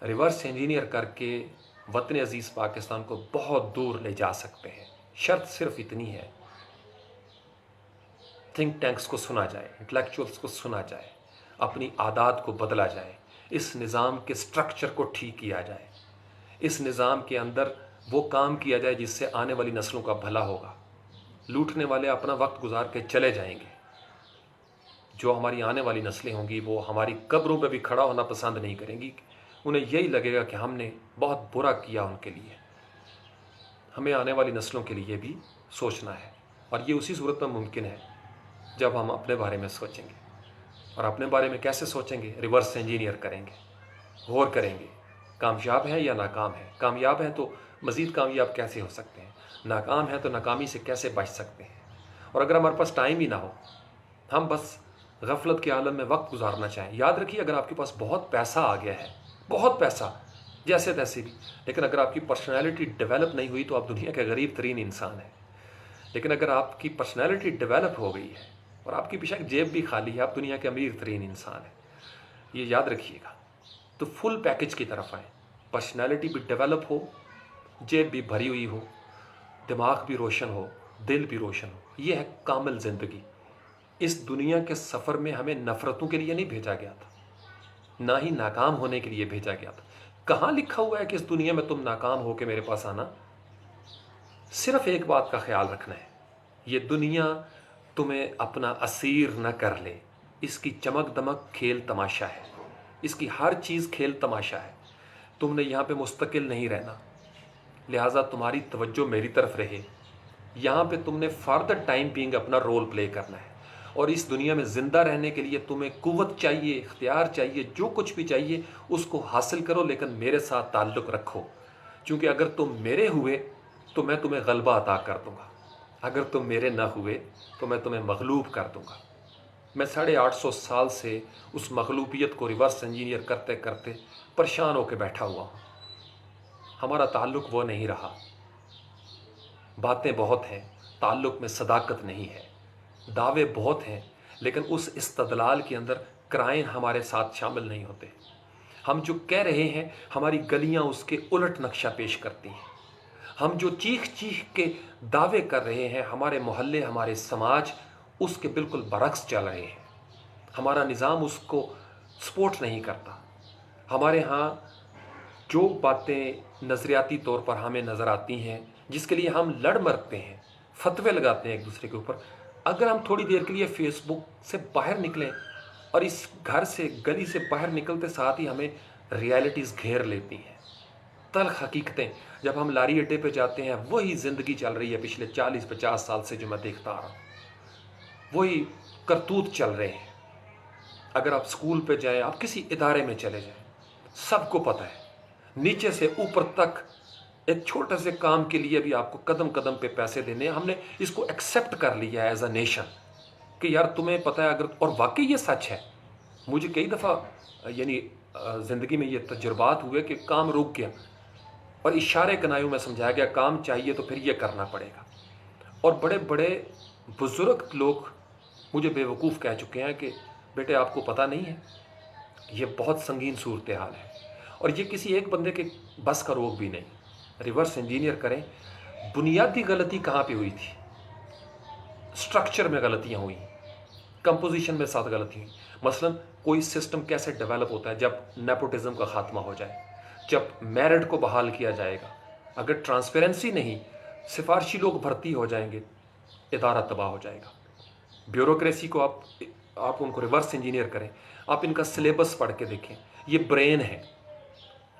ریورس انجینئر کر کے وطن عزیز پاکستان کو بہت دور لے جا سکتے ہیں۔ شرط صرف اتنی ہے، تھنک ٹینکس کو سنا جائے، انٹلیکچوئلس کو سنا جائے، اپنی عادات کو بدلا جائے، اس نظام کے سٹرکچر کو ٹھیک کیا جائے، اس نظام کے اندر وہ کام کیا جائے جس سے آنے والی نسلوں کا بھلا ہوگا۔ لوٹنے والے اپنا وقت گزار کے چلے جائیں گے، جو ہماری آنے والی نسلیں ہوں گی وہ ہماری قبروں پہ بھی کھڑا ہونا پسند نہیں کریں گی۔ انہیں یہی لگے گا کہ ہم نے بہت برا کیا ان کے لیے۔ ہمیں آنے والی نسلوں کے لیے بھی سوچنا ہے، اور یہ اسی صورت میں ممکن ہے جب ہم اپنے بارے میں سوچیں گے۔ اور اپنے بارے میں کیسے سوچیں گے؟ ریورس انجینئر کریں گے، غور کریں گے، کامیاب ہے یا ناکام ہے، کامیاب ہے تو مزید کامیاب کیسے ہو سکتے ہیں، ناکام ہے تو ناکامی سے کیسے بچ سکتے ہیں۔ اور اگر ہمارے پاس ٹائم ہی نہ ہو، ہم بس غفلت کے عالم میں وقت گزارنا چاہیں، یاد رکھیے اگر آپ کے پاس بہت پیسہ آ گیا ہے، بہت پیسہ جیسے تیسے بھی، لیکن اگر آپ کی پرسنالٹی ڈیولپ نہیں ہوئی تو آپ دنیا کے غریب ترین انسان ہیں۔ لیکن اگر آپ کی پرسنالٹی ڈیولپ ہو گئی ہے اور آپ کی بیشک جیب بھی خالی ہے، آپ دنیا کے امیر ترین انسان ہیں، یہ یاد رکھیے گا۔ تو فل پیکج کی طرف آئیں، پرسنالٹی بھی ڈیولپ ہو، جیب بھی بھری ہوئی ہو، دماغ بھی روشن ہو، دل بھی روشن ہو۔ یہ ہے کامل زندگی۔ اس دنیا کے سفر میں ہمیں نفرتوں کے لیے نہیں بھیجا گیا تھا، نہ ہی ناکام ہونے کے لیے بھیجا گیا تھا۔ کہاں لکھا ہوا ہے کہ اس دنیا میں تم ناکام ہو کے میرے پاس آنا؟ صرف ایک بات کا خیال رکھنا ہے، یہ دنیا تمہیں اپنا اسیر نہ کر لے۔ اس کی چمک دمک کھیل تماشا ہے، اس کی ہر چیز کھیل تماشا ہے۔ تم نے یہاں پہ مستقل نہیں رہنا، لہٰذا تمہاری توجہ میری طرف رہے۔ یہاں پہ تم نے فار دا ٹائم بینگ اپنا رول پلے کرنا ہے، اور اس دنیا میں زندہ رہنے کے لیے تمہیں قوت چاہیے، اختیار چاہیے، جو کچھ بھی چاہیے اس کو حاصل کرو، لیکن میرے ساتھ تعلق رکھو، چونکہ اگر تم میرے ہوئے تو میں تمہیں غلبہ عطا کر دوں گا، اگر تم میرے نہ ہوئے تو میں تمہیں مغلوب کر دوں گا۔ میں 850 سال سے اس مغلوبیت کو ریورس انجینئر کرتے کرتے پریشان ہو کے بیٹھا ہوا ہوں۔ ہمارا تعلق وہ نہیں رہا، باتیں بہت ہیں، تعلق میں صداقت نہیں ہے، دعوے بہت ہیں، لیکن اس استدلال کے اندر کرائن ہمارے ساتھ شامل نہیں ہوتے۔ ہم جو کہہ رہے ہیں ہماری گلیاں اس کے الٹ نقشہ پیش کرتی ہیں۔ ہم جو چیخ چیخ کے دعوے کر رہے ہیں، ہمارے محلے، ہمارے سماج اس کے بالکل برعکس چل رہے ہیں۔ ہمارا نظام اس کو سپورٹ نہیں کرتا۔ ہمارے ہاں جو باتیں نظریاتی طور پر ہمیں نظر آتی ہیں، جس کے لیے ہم لڑ مرتے ہیں، فتوے لگاتے ہیں ایک دوسرے کے اوپر. اگر ہم تھوڑی دیر کے لیے فیس بک سے باہر نکلیں اور اس گھر سے گلی سے باہر نکلتے ساتھ ہی ہمیں ریالٹیز گھیر لیتی ہیں, تلخ حقیقتیں. جب ہم لاری اڈے پہ جاتے ہیں وہی زندگی چل رہی ہے پچھلے 40-50 سال سے جو میں دیکھتا آ رہا ہوں, وہی کرتوت چل رہے ہیں. اگر آپ اسکول پہ جائیں, آپ کسی ادارے میں چلے جائیں, سب کو پتہ ہے نیچے سے اوپر تک ایک چھوٹے سے کام کے لیے بھی آپ کو قدم قدم پہ پیسے دینے ہیں. ہم نے اس کو ایکسیپٹ کر لیا ہے ایز اے نیشن کہ یار تمہیں پتہ ہے. اگر اور واقعی یہ سچ ہے, مجھے کئی دفعہ یعنی زندگی میں یہ تجربات ہوئے کہ کام رک گیا اور اشارے کنایوں میں سمجھایا گیا کام چاہیے تو پھر یہ کرنا پڑے گا. اور بڑے بڑے بزرگ لوگ مجھے بیوقوف کہہ چکے ہیں کہ بیٹے آپ کو پتہ نہیں ہے, یہ بہت سنگین صورتحال ہے اور یہ کسی ایک بندے کے بس کا روگ بھی نہیں. ریورس انجینئر کریں, بنیادی غلطی کہاں پہ ہوئی تھی؟ سٹرکچر میں غلطیاں ہوئی, کمپوزیشن میں ساتھ غلطی ہوئی. مثلا کوئی سسٹم کیسے ڈیولپ ہوتا ہے جب نیپوٹزم کا خاتمہ ہو جائے, جب میرٹ کو بحال کیا جائے گا. اگر ٹرانسپیرنسی نہیں, سفارشی لوگ بھرتی ہو جائیں گے, ادارہ تباہ ہو جائے گا. بیوروکریسی کو آپ ان کو ریورس انجینئر کریں, آپ ان کا سلیبس پڑھ کے دیکھیں, یہ برین ہے.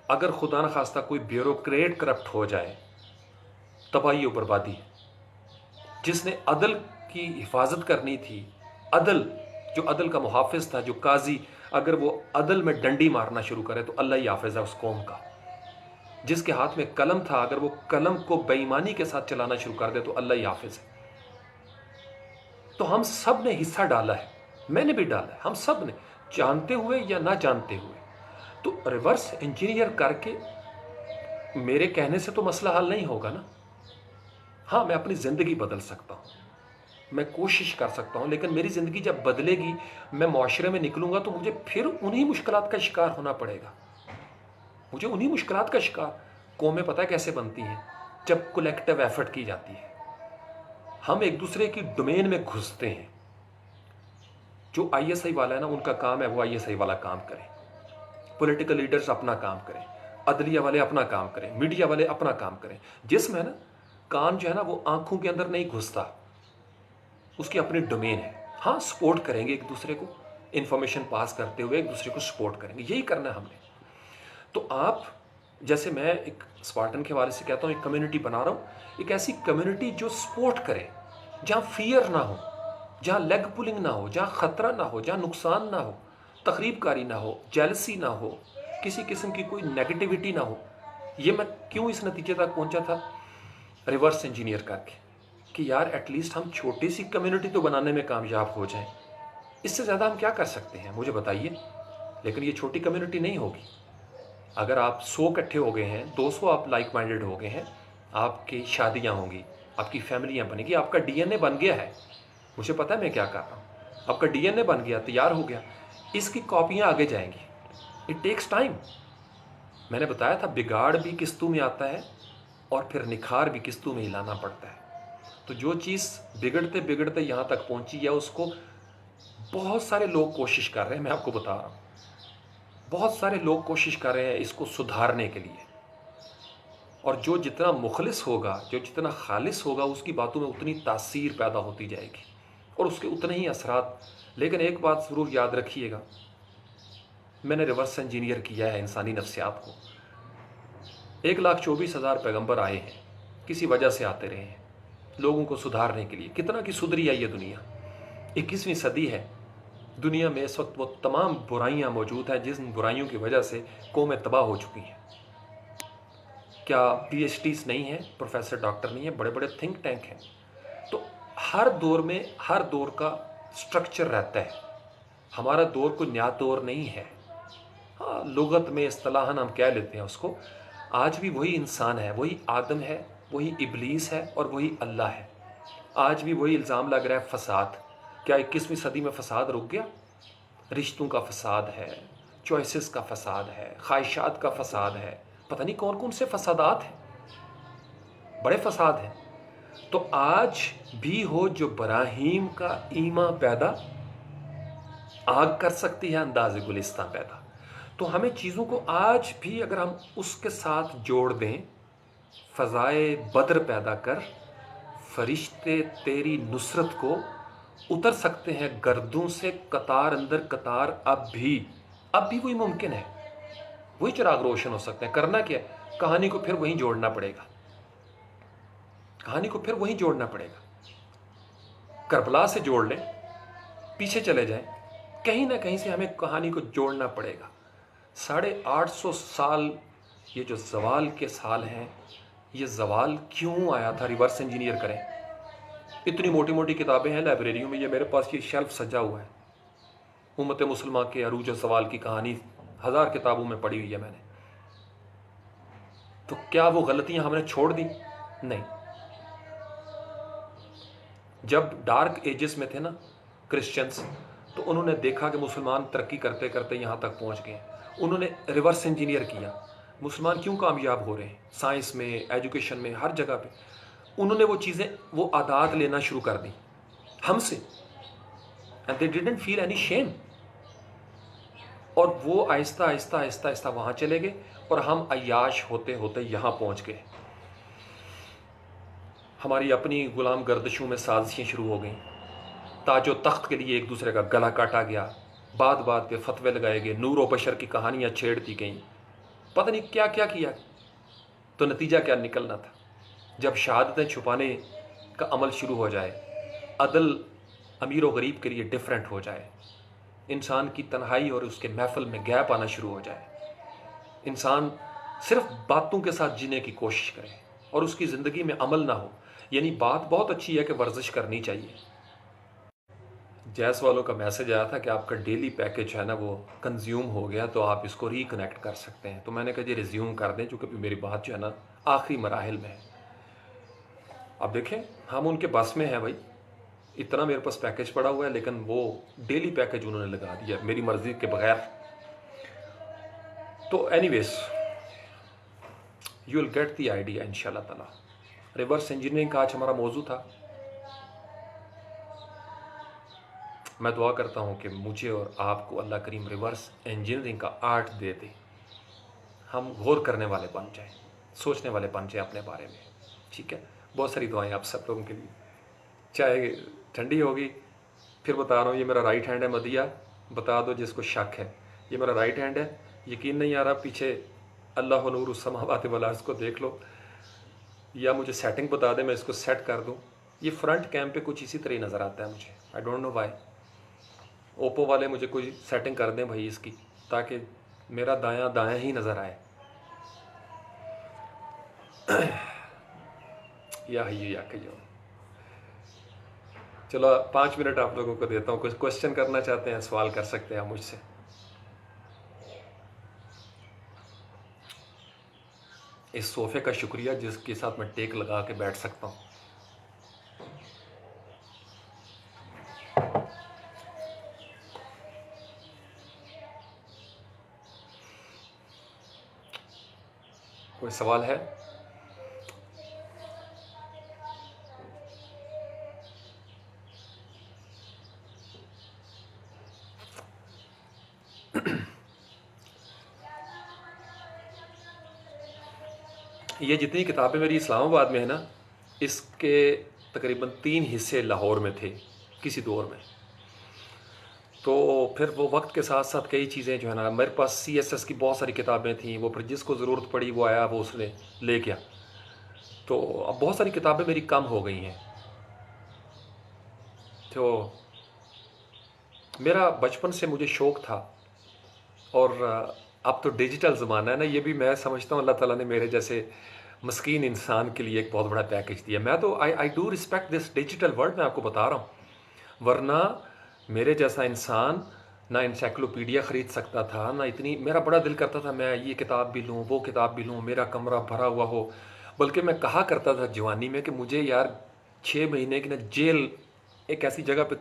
اگر خدا نخواستہ کوئی بیوروکریٹ کرپٹ ہو جائے, تباہی و بربادی. جس نے عدل کی حفاظت کرنی تھی, عدل جو عدل کا محافظ تھا, جو قاضی, اگر وہ عدل میں ڈنڈی مارنا شروع کرے تو اللہ ہی حافظ ہے اس قوم کا. جس کے ہاتھ میں قلم تھا, اگر وہ قلم کو بے ایمانی کے ساتھ چلانا شروع کر دے تو اللہ ہی حافظ ہے. تو ہم سب نے حصہ ڈالا ہے, میں نے بھی ڈالا ہے, ہم سب نے, جانتے ہوئے یا نہ جانتے ہوئے. تو ریورس انجینئر کر کے میرے کہنے سے تو مسئلہ حل نہیں ہوگا نا. ہاں میں اپنی زندگی بدل سکتا ہوں, میں کوشش کر سکتا ہوں, لیکن میری زندگی جب بدلے گی, میں معاشرے میں نکلوں گا تو مجھے پھر انہی مشکلات کا شکار ہونا پڑے گا. مجھے انہی مشکلات کا شکار. قومیں پتہ ہے کیسے بنتی ہیں؟ جب کولیکٹیو ایفرٹ کی جاتی ہے. ہم ایک دوسرے کی ڈومین میں گھستے ہیں. جو آئی ایس آئی والا ہے نا, ان کا کام ہے وہ آئی ایس آئی والا کام کریں, پولیٹیکل لیڈرز اپنا کام کریں, عدلیہ والے اپنا کام کریں, میڈیا والے اپنا کام کریں. جس میں نا کام جو ہے نا وہ آنکھوں کے اندر نہیں گھستا, اس کی اپنی ڈومین ہے. ہاں سپورٹ کریں گے ایک دوسرے کو, انفارمیشن پاس کرتے ہوئے ایک دوسرے کو سپورٹ کریں گے, یہی کرنا ہے ہم نے. تو آپ جیسے میں ایک اسپارٹن کے حوالے سے کہتا ہوں, ایک کمیونٹی بنا رہا ہوں, ایک ایسی کمیونٹی جو سپورٹ کرے, جہاں فیئر نہ ہو, جہاں لیگ پولنگ نہ ہو, جہاں خطرہ نہ ہو, جہاں نقصان نہ ہو, تخریب کاری نہ ہو, جیلسی نہ ہو, کسی قسم کی کوئی نیگیٹیوٹی نہ ہو. یہ میں کیوں اس نتیجے تک پہنچا تھا ریورس انجینئر کر کے, کہ یار ایٹ لیسٹ ہم چھوٹی سی کمیونٹی تو بنانے میں کامیاب ہو جائیں. اس سے زیادہ ہم کیا کر سکتے ہیں مجھے بتائیے. لیکن یہ چھوٹی کمیونٹی نہیں ہوگی. اگر آپ 100 اکٹھے ہو گئے ہیں, 200 آپ لائک مائنڈڈ ہو گئے ہیں, آپ کی شادیاں ہوں گی, آپ کی فیملیاں بنیں گی, آپ کا ڈی این اے بن گیا ہے. مجھے پتہ ہے میں کیا کر رہا ہوں. آپ کا ڈی این اے بن گیا, تیار ہو گیا, اس کی کاپیاں آگے جائیں گی. It takes time. میں نے بتایا تھا بگاڑ بھی قسطوں میں آتا ہے اور پھر نکھار بھی قسطوں میں ہی لانا پڑتا ہے. تو جو چیز بگڑتے بگڑتے یہاں تک پہنچی ہے, اس کو بہت سارے لوگ کوشش کر رہے ہیں. میں آپ کو بتا رہا ہوں, بہت سارے لوگ کوشش کر رہے ہیں اس کو سدھارنے کے لیے. اور جو جتنا مخلص ہوگا, جو جتنا خالص ہوگا, اس کی باتوں میں اتنی تاثیر پیدا ہوتی جائے گی اور اس کے اتنے ہی اثرات. لیکن ایک بات ضرور یاد رکھیے گا, میں نے ریورس انجینئر کیا ہے انسانی نفسیات کو. 1,24,000 پیغمبر آئے ہیں, کسی وجہ سے آتے رہے ہیں لوگوں کو سدھارنے کے لیے. کتنا کی سدھری ہے یہ دنیا. 21ویں صدی ہے, دنیا میں اس وقت وہ تمام برائیاں موجود ہیں جن برائیوں کی وجہ سے قومیں تباہ ہو چکی ہیں. کیا پی ایچ ڈیز نہیں ہیں, پروفیسر ڈاکٹر نہیں ہیں, بڑے بڑے تھنک ٹینک ہیں. تو ہر دور میں ہر دور کا سٹرکچر رہتا ہے. ہمارا دور کوئی نیا دور نہیں ہے. ہاں لغت میں اصطلاحاً ہم کہہ لیتے ہیں اس کو. آج بھی وہی انسان ہے, وہی آدم ہے, وہی ابلیس ہے اور وہی اللہ ہے. آج بھی وہی الزام لگ رہا ہے فساد. کیا 21ویں صدی میں فساد رک گیا؟ رشتوں کا فساد ہے, چوائسز کا فساد ہے, خواہشات کا فساد ہے, پتہ نہیں کون کون سے فسادات ہیں, بڑے فساد ہیں. تو آج بھی ہو جو براہیم کا ایما پیدا, آگ کر سکتی ہے انداز گلستان پیدا. تو ہمیں چیزوں کو آج بھی اگر ہم اس کے ساتھ جوڑ دیں, فضائے بدر پیدا کر, فرشتے تیری نصرت کو اتر سکتے ہیں گردوں سے قطار اندر قطار، اب بھی وہی ممکن ہے، وہی چراغ روشن ہو سکتے ہیں۔ کرنا کیا ہے؟ کہانی کو پھر وہیں جوڑنا پڑے گا، کہانی کو پھر وہیں جوڑنا پڑے گا۔ کربلا سے جوڑ لیں، پیچھے چلے جائیں، کہیں نہ کہیں سے ہمیں کہانی کو جوڑنا پڑے گا۔ 850 سال یہ جو زوال کے سال ہیں، یہ زوال کیوں آیا تھا؟ ریورس انجینئر کریں۔ اتنی موٹی موٹی کتابیں ہیں لائبریریوں میں، یہ میرے پاس یہ شیلف سجا ہوا ہے، امت مسلمہ کے عروج و زوال کی کہانی 1000 کتابوں میں پڑھی ہوئی ہے میں نے۔ تو کیا وہ غلطیاں ہم نے چھوڑ دی؟ نہیں۔ جب ڈارک ایجز میں تھے نا کرسچنز، تو انہوں نے دیکھا کہ مسلمان ترقی کرتے کرتے یہاں تک پہنچ گئے، انہوں نے ریورس انجینئر کیا، مسلمان کیوں کامیاب ہو رہے ہیں سائنس میں، ایجوکیشن میں، ہر جگہ پہ۔ انہوں نے وہ چیزیں، وہ عادات لینا شروع کر دی ہم سے، and they didn't feel any shame۔ اور وہ آہستہ آہستہ آہستہ آہستہ وہاں چلے گئے، اور ہم عیاش ہوتے ہوتے یہاں پہنچ گئے۔ ہماری اپنی غلام گردشوں میں سازشیں شروع ہو گئیں، تاج و تخت کے لیے ایک دوسرے کا گلا کاٹا گیا، بات بات پہ فتوے لگائے گئے، نور و بشر کی کہانیاں چھیڑ دی گئیں، پتہ نہیں کیا کیا کیا۔ تو نتیجہ کیا نکلنا تھا؟ جب شہادتیں چھپانے کا عمل شروع ہو جائے، عدل امیر و غریب کے لیے ڈیفرنٹ ہو جائے، انسان کی تنہائی اور اس کے محفل میں گیپ آنا شروع ہو جائے، انسان صرف باتوں کے ساتھ جینے کی کوشش کرے اور اس کی زندگی میں عمل نہ ہو۔ یعنی بات بہت اچھی ہے کہ ورزش کرنی چاہیے۔ جیس والوں کا میسج آیا تھا کہ آپ کا ڈیلی پیکج ہے نا وہ کنزیوم ہو گیا، تو آپ اس کو ریکنیکٹ کر سکتے ہیں۔ تو میں نے کہا جی ریزیوم کر دیں، چونکہ میری بات جو ہے نا آخری مراحل میں ہے۔ اب دیکھیں ہم ان کے بس میں ہیں بھائی، اتنا میرے پاس پیکج پڑا ہوا ہے، لیکن وہ ڈیلی پیکج انہوں نے لگا دیا میری مرضی کے بغیر۔ تو anyways you will get the idea ان شاء اللہ تعالیٰ۔ ریورس انجینئرنگ کا آج ہمارا موضوع تھا۔ میں دعا کرتا ہوں کہ مجھے اور آپ کو اللہ کریم ریورس انجینئرنگ کا آرٹ دے دے، ہم غور کرنے والے بن جائیں، سوچنے والے بن جائیں اپنے بارے میں، ٹھیک ہے؟ بہت ساری دعائیں آپ سب لوگوں کے لیے۔ چائے ٹھنڈی ہوگی، پھر بتا رہا ہوں، یہ میرا رائٹ ہینڈ ہے، مدیہ بتا دو جس کو شک ہے، یہ میرا رائٹ ہینڈ ہے، یقین نہیں آ رہا، پیچھے اللہ نور السماوات والارض کو دیکھ لو، یا مجھے سیٹنگ بتا دیں میں اس کو سیٹ کر دوں۔ یہ فرنٹ کیم پہ کچھ اسی طرح ہی نظر آتا ہے مجھے، I don't know why. Oppo والے مجھے کوئی سیٹنگ کر دیں بھائی اس کی، تاکہ میرا دایاں دایاں ہی نظر آئے۔ یا حی یا قیوم۔ چلو 5 منٹ آپ لوگوں کو دیتا ہوں، کچھ کوشچن کرنا چاہتے ہیں سوال کر سکتے ہیں آپ مجھ سے۔ اس صوفے کا شکریہ جس کے ساتھ میں ٹیک لگا کے بیٹھ سکتا ہوں۔ کوئی سوال ہے؟ یہ جتنی کتابیں میری اسلام آباد میں ہیں نا، اس کے تقریباً 3 حصے لاہور میں تھے کسی دور میں۔ تو پھر وہ وقت کے ساتھ ساتھ کئی چیزیں جو ہے نا، میرے پاس CSS کی بہت ساری کتابیں تھیں، وہ پھر جس کو ضرورت پڑی وہ آیا، وہ اس نے لے گیا۔ تو اب بہت ساری کتابیں میری کم ہو گئی ہیں۔ تو میرا بچپن سے مجھے شوق تھا، اور اب تو ڈیجیٹل زمانہ ہے نا، یہ بھی میں سمجھتا ہوں اللہ تعالیٰ نے میرے جیسے مسکین انسان کے لیے ایک بہت بڑا پیکج دیا۔ میں تو I do respect this digital world, میں آپ کو بتا رہا ہوں، ورنہ میرے جیسا انسان نہ انسائکلوپیڈیا خرید سکتا تھا، نہ اتنی، میرا بڑا دل کرتا تھا میں یہ کتاب بھی لوں، وہ کتاب بھی لوں، میرا کمرہ بھرا ہوا ہو، بلکہ میں کہا کرتا تھا جوانی میں کہ مجھے یار 6 مہینے کی نا جیل، ایک ایسی جگہ پہ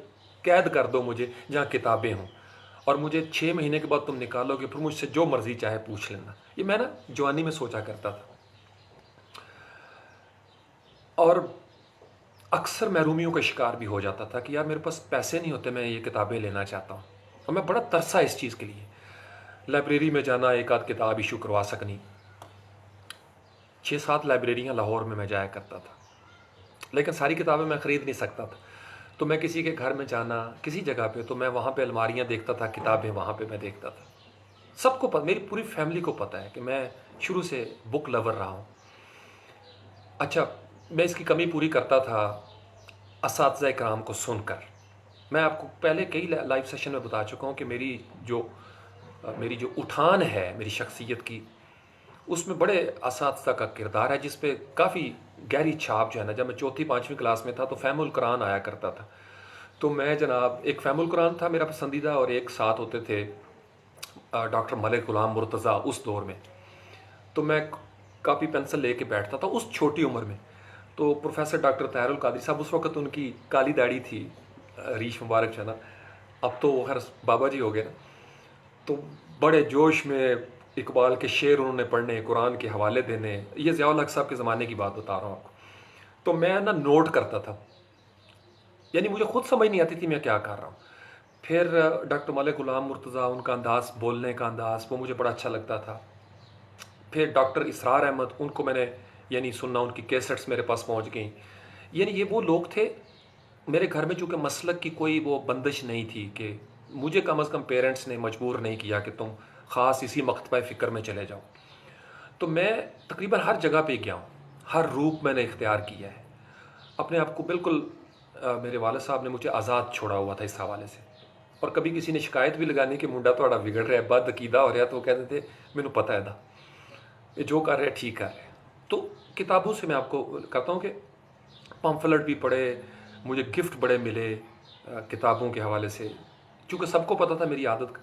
قید کر دو مجھے جہاں کتابیں ہوں، اور مجھے 6 مہینے کے بعد تم نکالو گے، پھر مجھ سے جو مرضی چاہے پوچھ لینا۔ یہ میں نا جوانی میں سوچا کرتا تھا، اور اکثر محرومیوں کا شکار بھی ہو جاتا تھا کہ یار میرے پاس پیسے نہیں ہوتے، میں یہ کتابیں لینا چاہتا ہوں، اور میں بڑا ترسا اس چیز کے لیے، لائبریری میں جانا، ایک آدھ کتاب ایشو کروا سکنی۔ 6-7 لائبریریاں لاہور میں جایا کرتا تھا، لیکن ساری کتابیں میں خرید نہیں سکتا تھا. تو میں کسی کے گھر میں جانا کسی جگہ پہ، تو میں وہاں پہ الماریاں دیکھتا تھا، کتابیں وہاں پہ میں دیکھتا تھا. سب کو میری پوری فیملی کو پتہ ہے کہ میں شروع سے بک لور رہا ہوں. اچھا، میں اس کی کمی پوری کرتا تھا اساتذہ کرام کو سن کر. میں آپ کو پہلے کئی لائیو سیشن میں بتا چکا ہوں کہ میری جو اٹھان ہے میری شخصیت کی، اس میں بڑے اساتذہ کا کردار ہے، جس پہ کافی گہری چھاپ جو ہے نا. جب میں چوتھی پانچویں کلاس میں تھا تو فہم القرآن آیا کرتا تھا. تو میں جناب ایک فہم القرآن تھا میرا پسندیدہ، اور ایک ساتھ ہوتے تھے ڈاکٹر ملک غلام مرتضیٰ اس دور میں. تو میں کاپی پنسل لے کے بیٹھتا تھا اس چھوٹی عمر میں. تو پروفیسر ڈاکٹر طاہر القادری صاحب، اس وقت ان کی کالی داڑھی تھی، ریش مبارک جو ہے نا، اب تو وہ خیر بابا جی ہو گئے نا. تو بڑے جوش میں اقبال کے شعر انہوں نے پڑھنے، قرآن کے حوالے دینے. یہ ضیاء الحق صاحب کے زمانے کی بات بتا رہا ہوں آپ کو. تو میں نا نوٹ کرتا تھا، یعنی مجھے خود سمجھ نہیں آتی تھی میں کیا کر رہا ہوں. پھر ڈاکٹر ملک غلام مرتضیٰ، ان کا انداز، بولنے کا انداز، وہ مجھے بڑا اچھا لگتا تھا. پھر ڈاکٹر اسرار احمد، ان کو میں نے یعنی سننا، ان کی کیسٹس میرے پاس پہنچ گئیں. یعنی یہ وہ لوگ تھے میرے گھر میں، چونکہ مسلک کی کوئی وہ بندش نہیں تھی کہ مجھے کم از کم پیرنٹس نے مجبور نہیں کیا کہ تم خاص اسی مکتبہ فکر میں چلے جاؤ. تو میں تقریباً ہر جگہ پہ گیا ہوں، ہر روپ میں نے اختیار کیا ہے. اپنے آپ کو بالکل میرے والد صاحب نے مجھے آزاد چھوڑا ہوا تھا اس حوالے سے. اور کبھی کسی نے شکایت بھی لگانی کہ منڈا تھوڑا بگڑ رہا ہے، بد عقیدہ ہو رہا ہے، تو وہ کہتے تھے مینوں پتہ ہے دا یہ جو کر رہے ٹھیک کر رہے. تو کتابوں سے میں آپ کو کہتا ہوں کہ پمفلٹ بھی پڑھے، مجھے گفٹ بڑے ملے کتابوں کے حوالے سے، چونکہ سب کو پتہ تھا میری عادت کا.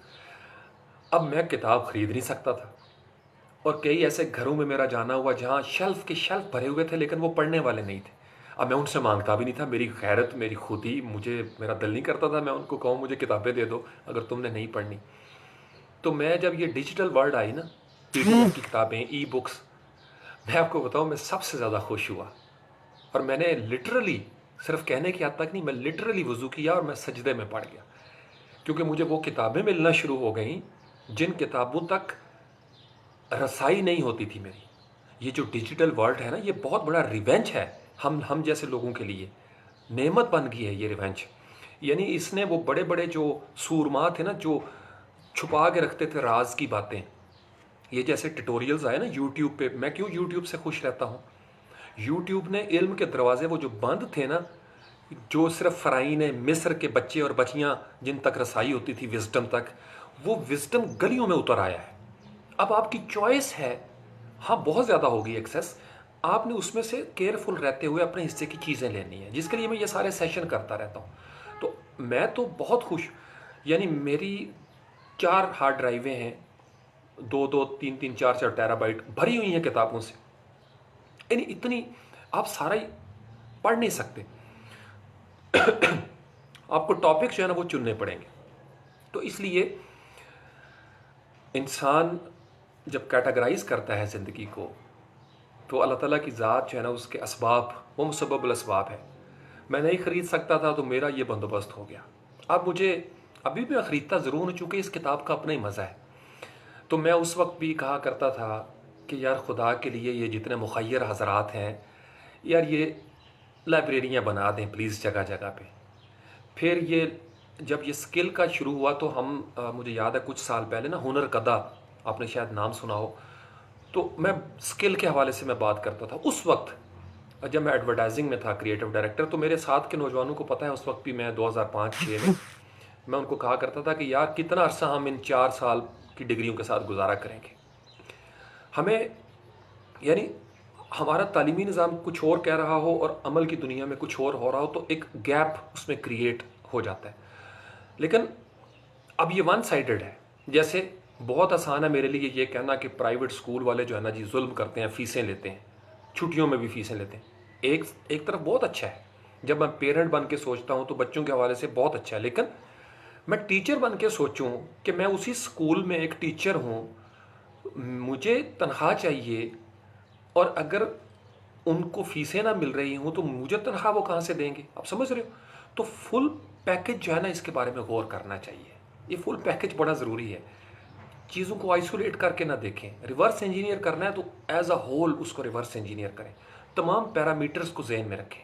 اب میں کتاب خرید نہیں سکتا تھا، اور کئی ایسے گھروں میں میرا جانا ہوا جہاں شیلف کے شیلف بھرے ہوئے تھے لیکن وہ پڑھنے والے نہیں تھے. اب میں ان سے مانگتا بھی نہیں تھا، میری غیرت، میری خودی، میرا دل نہیں کرتا تھا میں ان کو کہوں مجھے کتابیں دے دو اگر تم نے نہیں پڑھنی. تو میں جب یہ ڈیجیٹل ورلڈ آئی نا، PDF کی کتابیں، ای بکس، میں آپ کو بتاؤں میں سب سے زیادہ خوش ہوا. اور میں نے لٹرلی، صرف کہنے کی حد تک نہیں، میں لٹرلی وضو کیا اور میں سجدے میں پڑ گیا. کیونکہ مجھے وہ کتابیں ملنا شروع ہو گئیں جن کتابوں تک رسائی نہیں ہوتی تھی میری. یہ جو ڈیجیٹل ورلڈ ہے نا، یہ بہت بڑا ریونج ہے ہم جیسے لوگوں کے لیے. نعمت بن گئی ہے یہ ریونج. یعنی اس نے وہ بڑے بڑے جو سورما تھے نا، جو چھپا کے رکھتے تھے راز کی باتیں، یہ جیسے ٹیٹوریلز آئے نا یوٹیوب پہ. میں کیوں یوٹیوب سے خوش رہتا ہوں؟ یوٹیوب نے علم کے دروازے وہ جو بند تھے نا، جو صرف فرعین مصر کے بچے اور بچیاں جن تک رسائی ہوتی تھی وزڈم تک، وہ وزڈم گلیوں میں اتر آیا ہے. اب آپ کی چوائس ہے، ہاں بہت زیادہ ہوگی ایکسیس، آپ نے اس میں سے کیئرفل رہتے ہوئے اپنے حصے کی چیزیں لینی ہیں، جس کے لیے میں یہ سارے سیشن کرتا رہتا ہوں. تو میں تو بہت خوش، یعنی میری 4 ہارڈ ڈرائیویں ہیں، 2 3 3 4 4 ٹیرا بائٹ بھری ہوئی ہیں کتابوں سے. یعنی اتنی آپ سارا ہی پڑھ نہیں سکتے. آپ کو ٹاپک جو ہے نا وہ چننے پڑیں گے. تو اس لیے انسان جب کیٹاگرائز کرتا ہے زندگی کو، تو اللہ تعالیٰ کی ذات جو ہے نا، اس کے اسباب، وہ مسبب الاسباب ہے. میں نہیں خرید سکتا تھا تو میرا یہ بندوبست ہو گیا. اب مجھے ابھی بھی میں خریدتا ضرور ہوں، چونکہ اس کتاب کا اپنا ہی مزہ ہے. تو میں اس وقت بھی کہا کرتا تھا کہ یار خدا کے لیے یہ جتنے مخیر حضرات ہیں، یار یہ لائبریریاں بنا دیں پلیز جگہ جگہ پہ. پھر یہ جب یہ سکل کا شروع ہوا تو مجھے یاد ہے کچھ سال پہلے نا، ہنر کدا، آپ نے شاید نام سنا ہو. تو میں سکل کے حوالے سے میں بات کرتا تھا. اس وقت جب میں ایڈورٹائزنگ میں تھا کریٹو ڈائریکٹر، تو میرے ساتھ کے نوجوانوں کو پتہ ہے اس وقت بھی میں 2005-06 میں ان کو کہا کرتا تھا کہ یار کتنا عرصہ ہم ان 4 سال کی ڈگریوں کے ساتھ گزارا کریں گے. ہمیں یعنی ہمارا تعلیمی نظام کچھ اور کہہ رہا ہو اور عمل کی دنیا میں کچھ اور ہو رہا ہو تو ایک گیپ اس میں کریٹ ہو جاتا ہے. لیکن اب یہ ون سائیڈڈ ہے. جیسے بہت آسان ہے میرے لیے یہ کہنا کہ پرائیویٹ سکول والے جو ہے نا جی ظلم کرتے ہیں، فیسیں لیتے ہیں، چھٹیوں میں بھی فیسیں لیتے ہیں. ایک طرف بہت اچھا ہے، جب میں پیرنٹ بن کے سوچتا ہوں تو بچوں کے حوالے سے بہت اچھا ہے. لیکن میں ٹیچر بن کے سوچوں کہ میں اسی سکول میں ایک ٹیچر ہوں، مجھے تنخواہ چاہیے، اور اگر ان کو فیسیں نہ مل رہی ہوں تو مجھے تنخواہ وہ کہاں سے دیں گے؟ آپ سمجھ رہے ہو؟ تو فل پیکج جو ہے نا، اس کے بارے میں غور کرنا چاہیے. یہ فل پیکج بڑا ضروری ہے. چیزوں کو آئسولیٹ کر کے نہ دیکھیں. ریورس انجینئر کرنا ہے تو ایز اے ہول اس کو ریورس انجینئر کریں، تمام پیرامیٹرز کو ذہن میں رکھیں.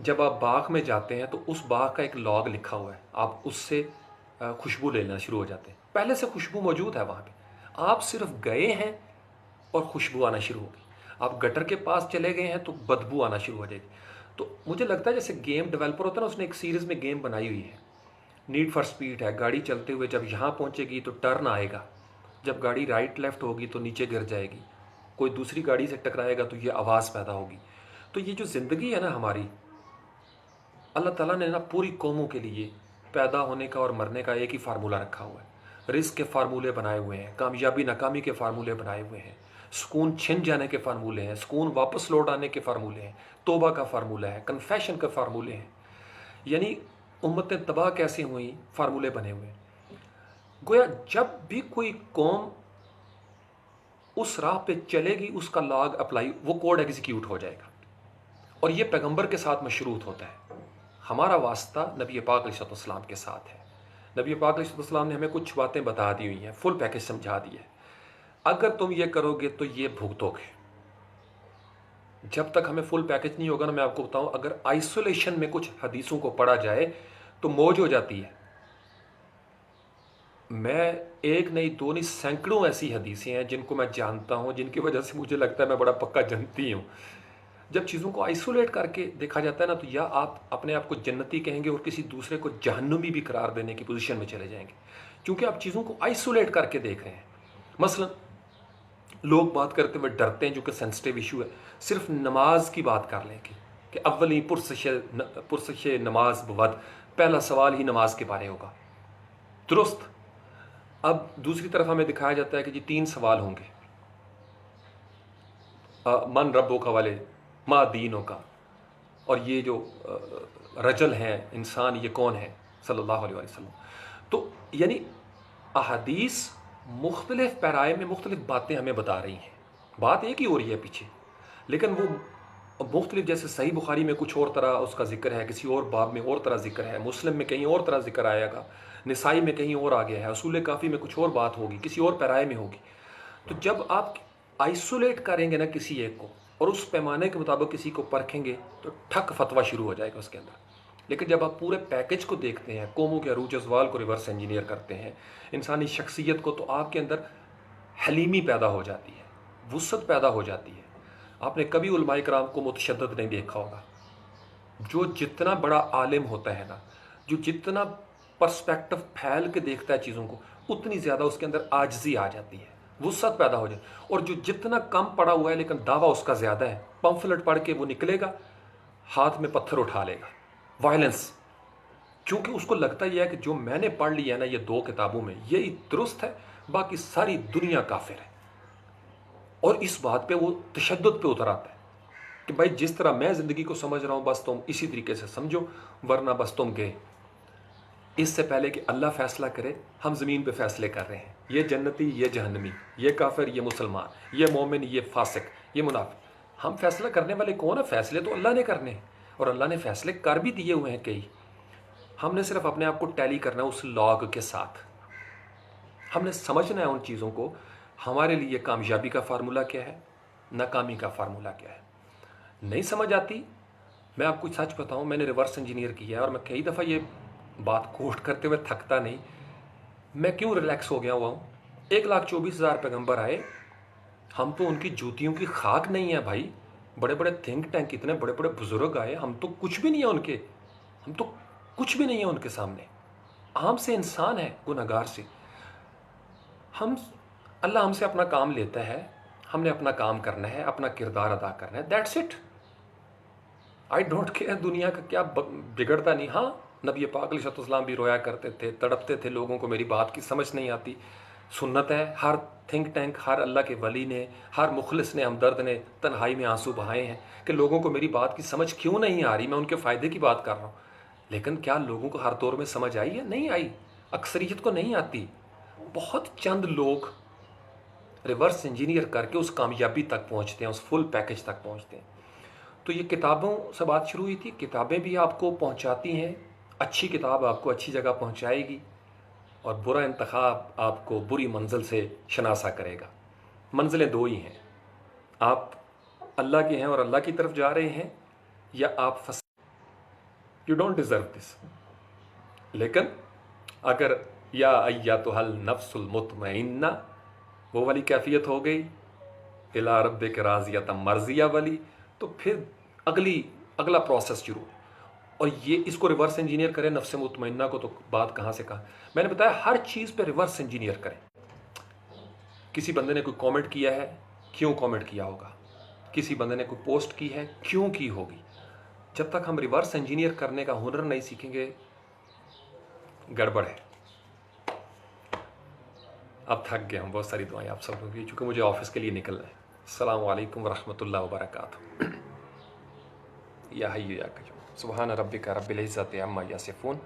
جب آپ باغ میں جاتے ہیں تو اس باغ کا ایک لاگ لکھا ہوا ہے، آپ اس سے خوشبو لینا شروع ہو جاتے ہیں، پہلے سے خوشبو موجود ہے وہاں پہ، آپ صرف گئے ہیں اور خوشبو آنا شروع ہو گئی۔ آپ گٹر کے پاس چلے گئے ہیں تو بدبو آنا شروع ہو جائے گی۔ تو مجھے لگتا ہے جیسے گیم ڈیولپر ہوتا ہے نا، اس نے ایک سیریز میں گیم بنائی ہوئی ہے، نیڈ فار سپیڈ ہے، گاڑی چلتے ہوئے جب یہاں پہنچے گی تو ٹرن آئے گا، جب گاڑی رائٹ لیفٹ ہوگی تو نیچے گر جائے گی، کوئی دوسری گاڑی سے ٹکرائے گا تو یہ آواز پیدا ہوگی۔ تو یہ جو زندگی ہے نا ہماری، اللہ تعالیٰ نے نا پوری قوموں کے لیے پیدا ہونے کا اور مرنے کا ایک ہی فارمولہ رکھا ہوا ہے، رزق کے فارمولے بنائے ہوئے ہیں، کامیابی ناکامی کے فارمولے بنائے ہوئے ہیں، سکون چھن جانے کے فارمولے ہیں، سکون واپس لوٹ آنے کے فارمولے ہیں، توبہ کا فارمولہ ہے، کنفیشن کے فارمولے ہیں، یعنی امتیں تباہ کیسے ہوئیں، فارمولے بنے ہوئے ہیں۔ گویا جب بھی کوئی قوم اس راہ پہ چلے گی، اس کا لاگ اپلائی، وہ کوڈ ایگزیکیوٹ ہو جائے گا، اور یہ پیغمبر کے ساتھ مشروط ہوتا ہے۔ ہمارا واسطہ نبی پاک علیہ السلام کے ساتھ ہے۔ نبی پاک علیہ السلام نے ہمیں کچھ باتیں بتا دی ہوئی ہیں، فل پیکج سمجھا دی ہے، اگر تم یہ کرو گے تو یہ بھگتو گے۔ جب تک ہمیں فل پیکج نہیں ہوگا نا، میں آپ کو بتاؤں، اگر آئسولیشن میں کچھ حدیثوں کو پڑھا جائے تو موج ہو جاتی ہے۔ میں ایک نہیں دو نہیں سینکڑوں ایسی حدیثیں ہیں جن کو میں جانتا ہوں، جن کی وجہ سے مجھے لگتا ہے میں بڑا پکا جنتی ہوں۔ جب چیزوں کو آئسولیٹ کر کے دیکھا جاتا ہے نا، تو یا آپ اپنے آپ کو جنتی کہیں گے اور کسی دوسرے کو جہنمی بھی قرار دینے کی پوزیشن میں چلے جائیں گے، کیونکہ آپ چیزوں کو آئسولیٹ کر کے دیکھ رہے ہیں۔ مثلا لوگ بات کرتے ہوئے ڈرتے ہیں، جو کہ سینسٹیو ایشو ہے، صرف نماز کی بات کر لیں کہ اولی پرسش نماز بود، پہلا سوال ہی نماز کے بارے ہوگا، درست۔ اب دوسری طرف ہمیں دکھایا جاتا ہے کہ جی 3 سوال ہوں گے، من ربوں کا والے، ما دینوں کا، اور یہ جو رجل ہیں انسان، یہ کون ہے، صلی اللہ علیہ وسلم۔ تو یعنی احادیث مختلف پیرائے میں مختلف باتیں ہمیں بتا رہی ہیں، بات ایک ہی ہو رہی ہے پیچھے، لیکن وہ مختلف، جیسے صحیح بخاری میں کچھ اور طرح اس کا ذکر ہے، کسی اور باب میں اور طرح ذکر ہے، مسلم میں کہیں اور طرح ذکر آئے گا، نسائی میں کہیں اور آ گیا ہے، اصول کافی میں کچھ اور بات ہوگی، کسی اور پیرائے میں ہوگی۔ تو جب آپ آئسولیٹ کریں گے نا کسی ایک کو اور اس پیمانے کے مطابق کسی کو پرکھیں گے تو ٹھک فتویٰ شروع ہو جائے گا اس کے اندر۔ لیکن جب آپ پورے پیکج کو دیکھتے ہیں، قوموں کے عروج ازوال کو ریورس انجینئر کرتے ہیں، انسانی شخصیت کو، تو آپ کے اندر حلیمی پیدا ہو جاتی ہے، وسعت پیدا ہو جاتی ہے۔ آپ نے کبھی علماء کرام کو متشدد نہیں دیکھا ہوگا۔ جو جتنا بڑا عالم ہوتا ہے نا، جو جتنا پرسپیکٹو پھیل کے دیکھتا ہے چیزوں کو، اتنی زیادہ اس کے اندر عاجزی آ جاتی ہے، وسعت پیدا ہو جائے۔ اور جو جتنا کم پڑا ہوا ہے لیکن دعویٰ اس کا زیادہ ہے، پمفلٹ پڑھ کے وہ نکلے گا، ہاتھ میں پتھر اٹھا لے گا، وائلنس، کیونکہ اس کو لگتا یہ ہے کہ جو میں نے پڑھ لیا ہے نا یہ 2 کتابوں میں، یہی درست ہے، باقی ساری دنیا کافر ہے۔ اور اس بات پہ وہ تشدد پہ اتر آتا ہے کہ بھائی جس طرح میں زندگی کو سمجھ رہا ہوں بس تم اسی طریقے سے سمجھو، ورنہ بس تم گئے۔ اس سے پہلے کہ اللہ فیصلہ کرے، ہم زمین پہ فیصلے کر رہے ہیں، یہ جنتی، یہ جہنمی، یہ کافر، یہ مسلمان، یہ مومن، یہ فاسق، یہ منافق۔ ہم فیصلہ کرنے والے کون ہیں؟ فیصلے تو اللہ نے کرنے ہیں، اور اللہ نے فیصلے کر بھی دیے ہوئے ہیں کئی۔ ہم نے صرف اپنے آپ کو ٹیلی کرنا ہے اس لاگ کے ساتھ، ہم نے سمجھنا ہے ان چیزوں کو، ہمارے لیے کامیابی کا فارمولہ کیا ہے، ناکامی کا فارمولہ کیا ہے۔ نہیں سمجھ آتی، میں آپ کو سچ بتاؤں، میں نے ریورس انجینئر کیا ہے، اور میں کئی دفعہ یہ بات کوٹ کرتے ہوئے تھکتا نہیں۔ میں کیوں ریلیکس ہو گیا ہوا ہوں؟ 1,24,000 پیغمبر آئے، ہم تو ان کی جوتیوں کی خاک نہیں ہیں بھائی۔ بڑے بڑے تھنک ٹینک، اتنے بڑے بڑے بزرگ آئے، ہم تو کچھ بھی نہیں ہیں ان کے، ہم تو کچھ بھی نہیں ہیں ان کے سامنے، عام سے انسان ہے، گنہگار سے۔ اللہ ہم سے اپنا کام لیتا ہے، ہم نے اپنا کام کرنا ہے، اپنا کردار ادا کرنا ہے، that's it. I don't care دنیا کا کیا بگڑتا نہیں۔ ہاں، نبی پاک علیہ السلام بھی رویا کرتے تھے، تڑپتے تھے، لوگوں کو میری بات کی سمجھ نہیں آتی۔ سنت ہے، ہر تھنک ٹینک، ہر اللہ کے ولی نے، ہر مخلص نے، ہمدرد نے تنہائی میں آنسو بہائے ہیں کہ لوگوں کو میری بات کی سمجھ کیوں نہیں آ رہی، میں ان کے فائدے کی بات کر رہا ہوں۔ لیکن کیا لوگوں کو ہر دور میں سمجھ آئی ہے؟ نہیں آئی، اکثریت کو نہیں آتی۔ بہت چند لوگ ریورس انجینئر کر کے اس کامیابی تک پہنچتے ہیں، اس فل پیکج تک پہنچتے ہیں۔ تو یہ کتابوں سے بات شروع ہوئی تھی، کتابیں بھی آپ کو پہنچاتی ہیں، اچھی کتاب آپ کو اچھی جگہ پہنچائے گی، اور برا انتخاب آپ کو بری منزل سے شناسا کرے گا۔ منزلیں 2 ہی ہیں، آپ اللہ کے ہیں اور اللہ کی طرف جا رہے ہیں، یا آپ یو ڈونٹ ڈیزرو دس. لیکن اگر یا ایتھا النفس المطمئنہ وہ والی کیفیت ہو گئی، الی ربک راضیۃ مرضیہ والی، تو پھر اگلا پروسیس شروع. اور یہ اس کو ریورس انجینئر کریں نفس مطمئنہ کو، تو بات کہاں سے کہاں. میں نے بتایا ہر چیز پہ ریورس انجینئر کریں. کسی بندے نے کوئی کامنٹ کیا ہے، کیوں کامنٹ کیا ہوگا؟ کسی بندے نے کوئی پوسٹ کی ہے، کیوں کی ہوگی؟ جب تک ہم ریورس انجینئر کرنے کا ہنر نہیں سیکھیں گے، گڑبڑ ہے. اب تھک گیا ہوں، بہت ساری دعائیں آپ سب کی، چونکہ مجھے آفس کے لیے نکلنا ہے. السلام علیکم ورحمۃ اللہ وبرکاتہ. یا حی یا قیوم سبحان ربک رب العزت عما یصفون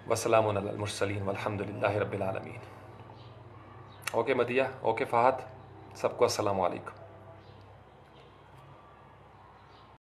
وسلام علی المرسلین والحمد للہ رب العالمین. اوکے مدیہ، اوکے فہد، سب کو السلام علیکم.